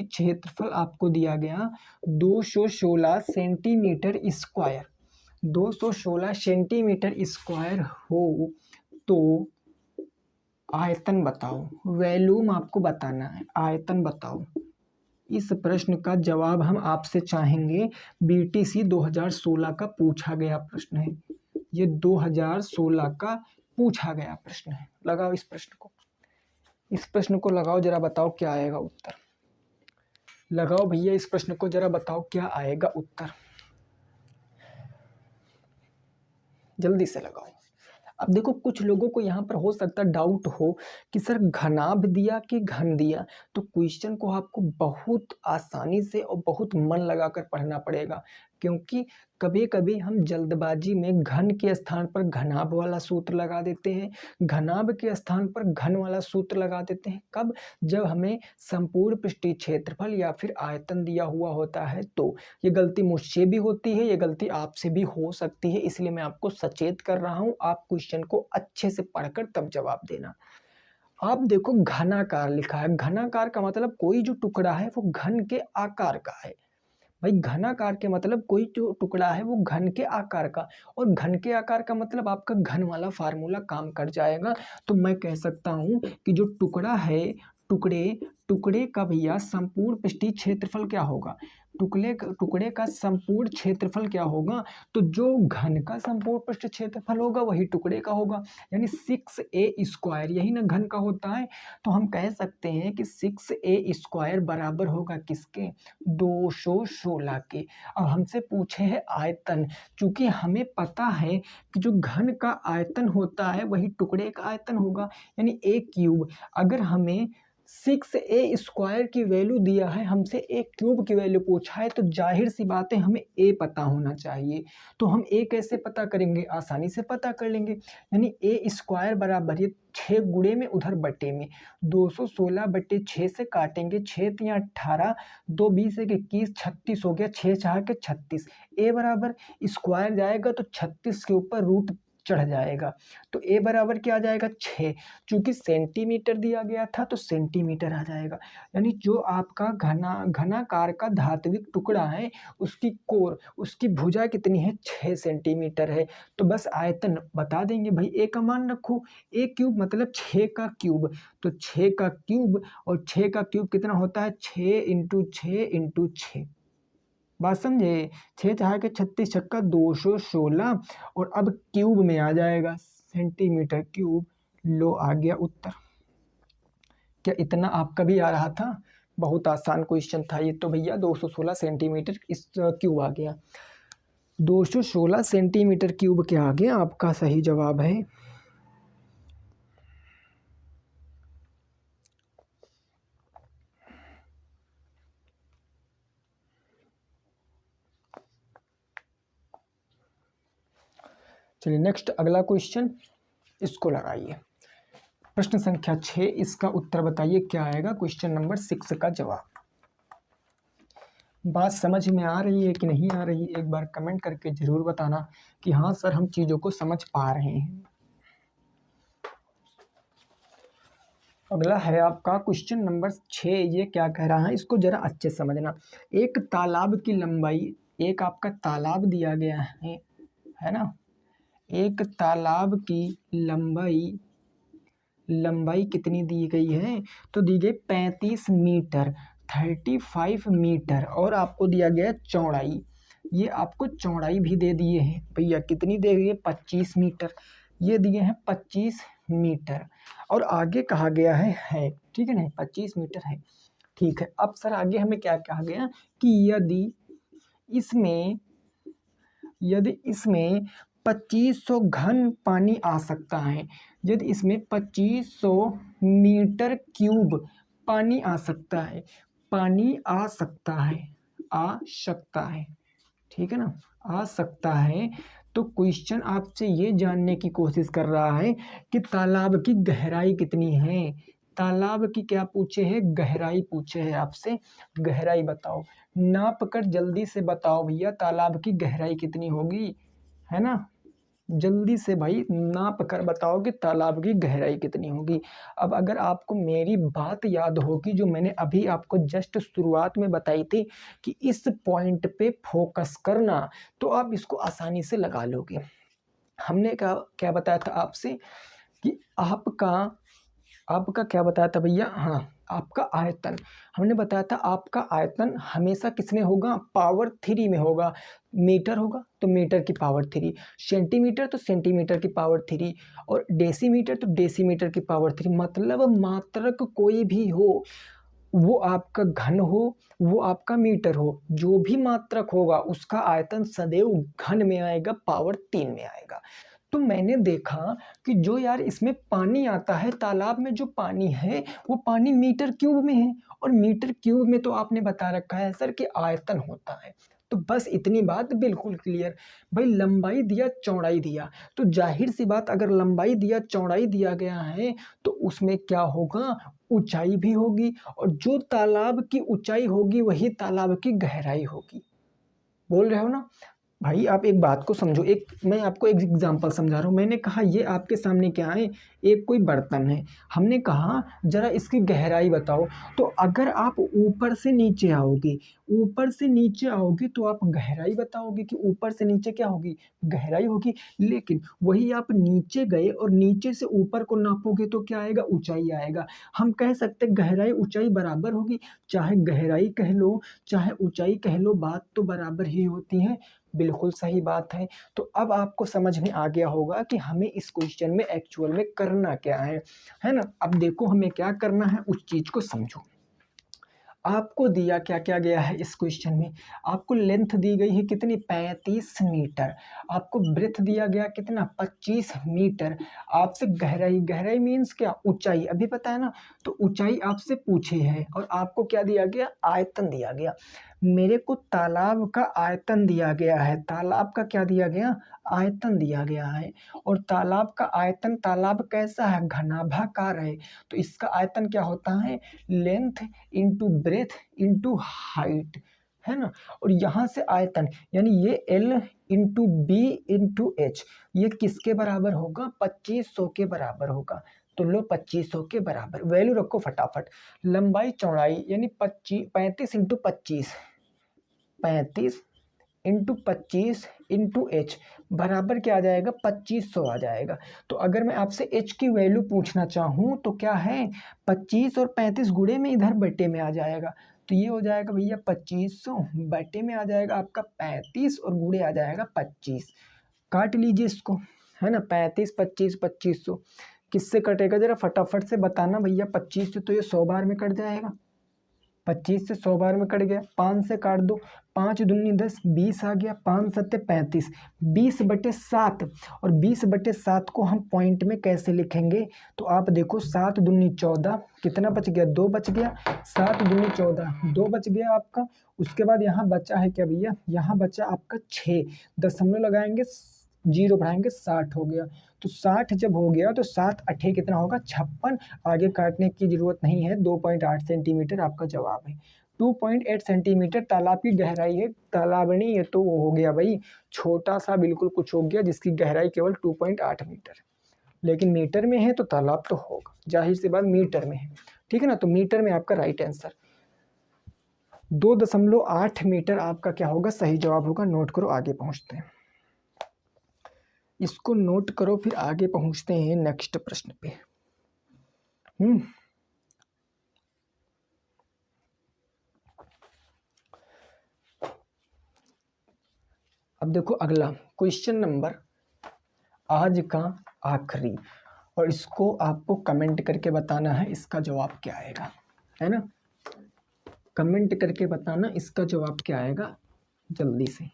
क्षेत्रफल आपको दिया गया 216 सेंटीमीटर स्क्वायर, 216 सेंटीमीटर स्क्वायर हो तो आयतन बताओ। वॉल्यूम आपको बताना है, आयतन बताओ। इस प्रश्न का जवाब हम आपसे चाहेंगे, बीटीसी 2016 का पूछा गया प्रश्न है। ये 2016 का पूछा गया प्रश्न है। लगाओ इस प्रश्न को, इस प्रश्न को लगाओ, जरा बताओ क्या आएगा उत्तर। लगाओ भैया इस प्रश्न को, जरा बताओ क्या आएगा उत्तर, जल्दी से लगाओ। अब देखो कुछ लोगों को यहाँ पर हो सकता है डाउट हो कि सर घनाभ दिया कि घन दिया, तो क्वेश्चन को आपको बहुत आसानी से और बहुत मन लगाकर पढ़ना पड़ेगा, क्योंकि कभी कभी हम जल्दबाजी में घन के स्थान पर घनाभ वाला सूत्र लगा देते हैं, घनाभ के स्थान पर घन वाला सूत्र लगा देते हैं। कब? जब हमें संपूर्ण पृष्ठीय क्षेत्रफल या फिर आयतन दिया हुआ होता है। तो ये गलती मुझसे भी होती है, ये गलती आपसे भी हो सकती है, इसलिए मैं आपको सचेत कर रहा हूँ। आप क्वेश्चन को अच्छे से पढ़कर तब जवाब देना। आप देखो घनाकार लिखा है, घनाकार का मतलब कोई जो टुकड़ा है वो घन के आकार का है। भाई घनाकार के मतलब कोई जो टुकड़ा है वो घन के आकार का, और घन के आकार का मतलब आपका घन वाला फार्मूला काम कर जाएगा। तो मैं कह सकता हूँ कि जो टुकड़ा है, टुकड़े का भैया संपूर्ण पृष्ठीय क्षेत्रफल क्या होगा, टुकड़े का संपूर्ण क्षेत्रफल क्या होगा, तो जो घन का संपूर्ण पृष्ठ क्षेत्रफल होगा वही टुकड़े का होगा, यानी 6a², यही ना घन का होता है। तो हम कह सकते हैं कि 6a² बराबर होगा किसके, 216 के। अब हमसे पूछे है आयतन, चूंकि हमें पता है कि जो घन का आयतन होता है वही टुकड़े का आयतन होगा, यानी a³। अगर हमें 6a² की वैल्यू दिया है, हमसे a³ की वैल्यू पूछा है, तो जाहिर सी बात है हमें a पता होना चाहिए। तो हम a कैसे पता करेंगे, आसानी से पता कर लेंगे, यानी a² बराबर, ये 6 गुणे में उधर बटे में, 216/6 से काटेंगे, 6 तियां 18, 2 20 1 21, 36 हो गया, 6 4 के 36। a बराबर स्क्वायर जाएगा तो 36 के ऊपर चढ़ जाएगा। तो ए बराबर क्या आ जाएगा 6, चूंकि सेंटीमीटर दिया गया था तो सेंटीमीटर आ जाएगा। यानी जो आपका घनाकार का धात्विक टुकड़ा है उसकी कोर, उसकी भुजा कितनी है 6 सेंटीमीटर है। तो बस आयतन बता देंगे भाई, ए का मान रखो, ए क्यूब मतलब 6 का क्यूब, तो 6 का क्यूब, और 6 का क्यूब कितना होता है 6 इंटू 6 इंटू 6। बात समझे, 6 चाहे के 36 छक्का 216, और अब क्यूब में आ जाएगा सेंटीमीटर क्यूब। लो आ गया उत्तर। क्या इतना आपका भी आ रहा था? बहुत आसान क्वेश्चन था ये तो भैया। 216 सेंटीमीटर इस क्यूब आ गया। 216 सेंटीमीटर क्यूब क्या आ गया आपका सही जवाब है। चलिए नेक्स्ट अगला क्वेश्चन, इसको लगाइए। प्रश्न संख्या 6, इसका उत्तर बताइए क्या आएगा क्वेश्चन नंबर 6 का जवाब। बात समझ में आ रही है कि नहीं आ रही, एक बार कमेंट करके जरूर बताना कि हाँ सर हम चीज़ों को समझ पा रहे हैं। अगला है आपका क्वेश्चन नंबर 6। ये क्या कह रहा है इसको जरा अच्छे से समझना। एक तालाब की लंबाई, एक आपका तालाब दिया गया है ना, एक तालाब की लंबाई कितनी दी गई है, तो दी गई 35 मीटर, 35 मीटर, और आपको दिया गया चौड़ाई, ये आपको चौड़ाई भी दे दिए हैं भैया, कितनी दे गई है 25 मीटर, ये दिए हैं 25 मीटर, और आगे कहा गया है ठीक है ना 25 मीटर है, ठीक है। अब सर आगे हमें क्या कहा गया कि यदि इसमें 2500 घन पानी आ सकता है, यदि इसमें 2500 मीटर क्यूब पानी आ सकता है, आ सकता है, ठीक है ना, आ सकता है, तो क्वेश्चन आपसे ये जानने की कोशिश कर रहा है कि तालाब की गहराई कितनी है। तालाब की क्या पूछे है, गहराई पूछे है आपसे, गहराई बताओ, नाप कर जल्दी से बताओ भैया तालाब की गहराई कितनी होगी, है ना, जल्दी से भाई नाप कर बताओ कि तालाब की गहराई कितनी होगी। अब अगर आपको मेरी बात याद होगी जो मैंने अभी आपको जस्ट शुरुआत में बताई थी कि इस पॉइंट पे फोकस करना, तो आप इसको आसानी से लगा लोगे। हमने क्या बताया था आपसे कि आपका क्या बताया था भैया, हाँ आपका आयतन, हमने बताया था आपका आयतन हमेशा किसमें होगा, पावर 3 में होगा। मीटर होगा तो मीटर की पावर 3, सेंटीमीटर तो सेंटीमीटर की पावर 3, और डेसीमीटर तो डेसीमीटर की पावर 3। मतलब मात्रक कोई भी हो, वो आपका घन हो, वो आपका मीटर हो, जो भी मात्रक होगा उसका आयतन सदैव घन में आएगा, पावर 3 में आएगा। तो मैंने देखा कि जो यार इसमें पानी आता है, तालाब में जो पानी है वो पानी मीटर क्यूब में है, और मीटर क्यूब में तो आपने बता रखा है सर कि आयतन होता है। तो बस इतनी बात बिल्कुल क्लियर। भाई लंबाई दिया चौड़ाई दिया, तो जाहिर सी बात अगर लंबाई दिया चौड़ाई दिया गया है तो उसमें क्या होगा, ऊंचाई भी होगी, और जो तालाब की ऊंचाई होगी वही तालाब की गहराई होगी। बोल रहे हो ना भाई, आप एक बात को समझो, मैं आपको एक एग्जांपल समझा रहा हूँ। मैंने कहा ये आपके सामने क्या है, एक कोई बर्तन है, हमने कहा जरा इसकी गहराई बताओ, तो अगर आप ऊपर से नीचे आओगे तो आप गहराई बताओगे कि ऊपर से नीचे क्या होगी, गहराई होगी। लेकिन वही आप नीचे गए और नीचे से ऊपर को नापोगे तो क्या आएगा, ऊंचाई आएगा। हम कह सकते गहराई ऊंचाई बराबर होगी, चाहे गहराई कह लो चाहे ऊंचाई कह लो, बात तो बराबर ही होती है। बिल्कुल सही बात है। तो अब आपको समझ में आ गया होगा कि हमें इस क्वेश्चन में एक्चुअल में करना क्या है ना। अब देखो हमें क्या करना है, उस चीज को समझो। आपको दिया क्या क्या गया है इस क्वेश्चन में, आपको लेंथ दी गई है कितनी 35 मीटर, आपको ब्रेथ दिया गया कितना 25 मीटर, आपसे गहराई मीन्स क्या, ऊंचाई, अभी पता है ना, तो ऊंचाई आपसे पूछे है, और आपको क्या दिया गया, आयतन दिया गया। मेरे को तालाब का आयतन दिया गया है, तालाब का क्या दिया गया, आयतन दिया गया है, और तालाब का आयतन, तालाब कैसा है, घनाभाकार है, तो इसका आयतन क्या होता है, length into breadth into height, है ना। और यहाँ से आयतन यानी ये L into B into H, ये किसके बराबर होगा, 2500 के बराबर होगा। तो लो 2500 के बराबर, वैल्यू रखो फटाफट। लंबाई चौड़ाई यानी 35 इंटू 25, 35 इंटू 25 इंटू एच बराबर क्या आ जाएगा, 2500 आ जाएगा। तो अगर मैं आपसे एच की वैल्यू पूछना चाहूँ तो क्या है, 25 और 35 गुणे में इधर बटे में आ जाएगा। तो ये हो जाएगा भैया 2500, बटे में आ जाएगा आपका 35 और गुणे आ जाएगा 25। काट लीजिए इसको, है ना। 35 25 2500 किससे कटेगा, जरा फटाफट से बताना भैया। 25 से तो ये 100 बार में कट जाएगा, 25 से 100 बार में कट गया। 5 से काट दो, 5 दूनी 10, 20 आ गया। 5 सत्ते 35, 20/7। और 20/7 को हम पॉइंट में कैसे लिखेंगे, तो आप देखो 7 दूनी 14, कितना बच गया, 2 बच गया। 7 दूनी 14, 2 बच गया आपका। उसके बाद यहाँ बचा है क्या भैया, यहाँ बचा आपका 6, दशमलव लगाएंगे, 0 बढ़ाएंगे, 60 हो गया। तो 60 जब हो गया तो 7 8 कितना होगा, 56। आगे काटने की जरूरत नहीं है, 2.8 सेंटीमीटर आपका जवाब है। 2.8 सेंटीमीटर तालाब की गहराई है। तालाब नहीं है तो वो हो गया भाई छोटा सा बिल्कुल कुछ हो गया, जिसकी गहराई केवल 2.8 मीटर, लेकिन मीटर में है तो तालाब तो होगा, जाहिर सी बात मीटर में है, ठीक है ना। तो मीटर में आपका राइट आंसर 2.8 मीटर आपका क्या होगा, सही जवाब होगा। नोट करो, आगे पहुंचते हैं। इसको नोट करो, फिर आगे पहुंचते हैं नेक्स्ट प्रश्न पे। अब देखो अगला क्वेश्चन नंबर आज का आखिरी, और इसको आपको कमेंट करके बताना है इसका जवाब क्या आएगा, है ना। कमेंट करके बताना इसका जवाब क्या आएगा जल्दी से।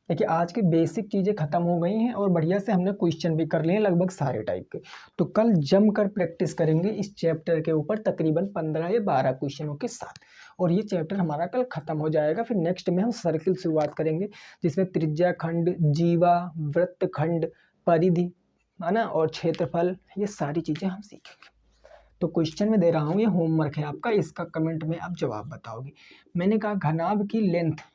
देखिए आज की बेसिक चीज़ें ख़त्म हो गई हैं और बढ़िया से हमने क्वेश्चन भी कर लिए हैं लगभग सारे टाइप के। तो कल जमकर प्रैक्टिस करेंगे इस चैप्टर के ऊपर तकरीबन 15 या 12 क्वेश्चनों के साथ, और ये चैप्टर हमारा कल ख़त्म हो जाएगा। फिर नेक्स्ट में हम सर्किल शुरुआत करेंगे, जिसमें त्रिज्या खंड, जीवा, वृत्तखंड, परिधि, है ना, और क्षेत्रफल, ये सारी चीज़ें हम सीखेंगे। तो क्वेश्चन में दे रहा हूँ, ये होमवर्क है आपका, इसका कमेंट में आप जवाब बताओगे। मैंने कहा घनाभ की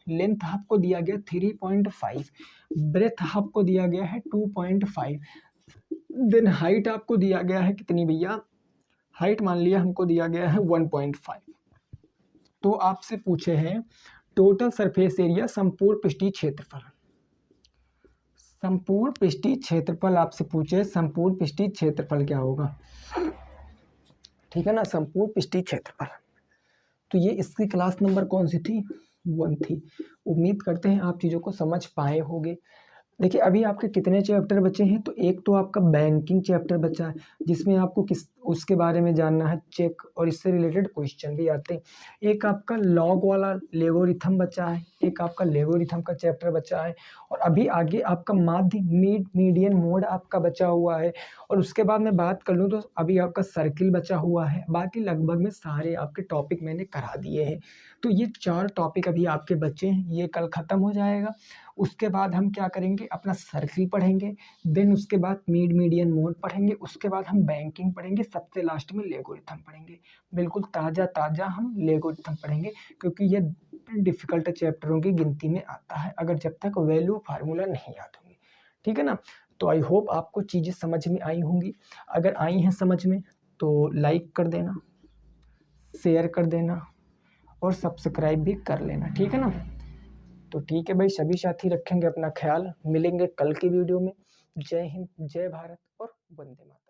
लेंथ आपको दिया गया 3.5, ब्रेथ आपको दिया गया है 2.5, देन हाइट आपको दिया गया है कितनी भैया, हाइट मान लिया हमको दिया गया है 1.5। तो आपसे पूछे हैं टोटल सरफेस एरिया, संपूर्ण पृष्ठीय क्षेत्रफल। संपूर्ण पृष्ठीय क्षेत्रफल आपसे पूछे, संपूर्ण पृष्ठीय क्षेत्रफल क्या होगा, ठीक है ना, संपूर्ण पृष्ठीय क्षेत्रफल। तो ये इसकी क्लास नंबर कौन सी थी, 1 थी। उम्मीद करते हैं आप चीज़ों को समझ पाए होंगे। देखिए अभी आपके कितने चैप्टर बचे हैं, तो एक तो आपका बैंकिंग चैप्टर बचा है, जिसमें आपको उसके बारे में जानना है, चेक और इससे रिलेटेड क्वेश्चन भी आते हैं। एक आपका लॉग वाला लेगोरिथम बचा है, एक आपका लेगोरिथम का चैप्टर बचा है, और अभी आगे आपका माध्य मीडियन मोड आपका बचा हुआ है। और उसके बाद मैं बात कर लूँ तो अभी आपका सर्किल बचा हुआ है। बाकी लगभग में सारे आपके टॉपिक मैंने करा दिए हैं। तो ये 4 टॉपिक अभी आपके बचे हैं, ये कल ख़त्म हो जाएगा। उसके बाद हम क्या करेंगे, अपना सर्किल पढ़ेंगे, देन उसके बाद मीडियन मोड पढ़ेंगे, उसके बाद हम बैंकिंग पढ़ेंगे, सबसे लास्ट में लेगोरिथम पढ़ेंगे। बिल्कुल ताज़ा हम लेगोरिथम पढ़ेंगे, क्योंकि ये डिफ़िकल्ट चैप्टरों की गिनती में आता है, अगर जब तक वैल्यू फार्मूला नहीं याद होंगे, ठीक है ना। तो आई होप आपको चीज़ें समझ में आई होंगी। अगर आई हैं समझ में तो लाइक कर देना, शेयर कर देना और सब्सक्राइब भी कर लेना, ठीक है ना। तो ठीक है भाई, सभी साथी रखेंगे अपना ख्याल, मिलेंगे कल की वीडियो में। जय हिंद, जय भारत और वंदे मातरम।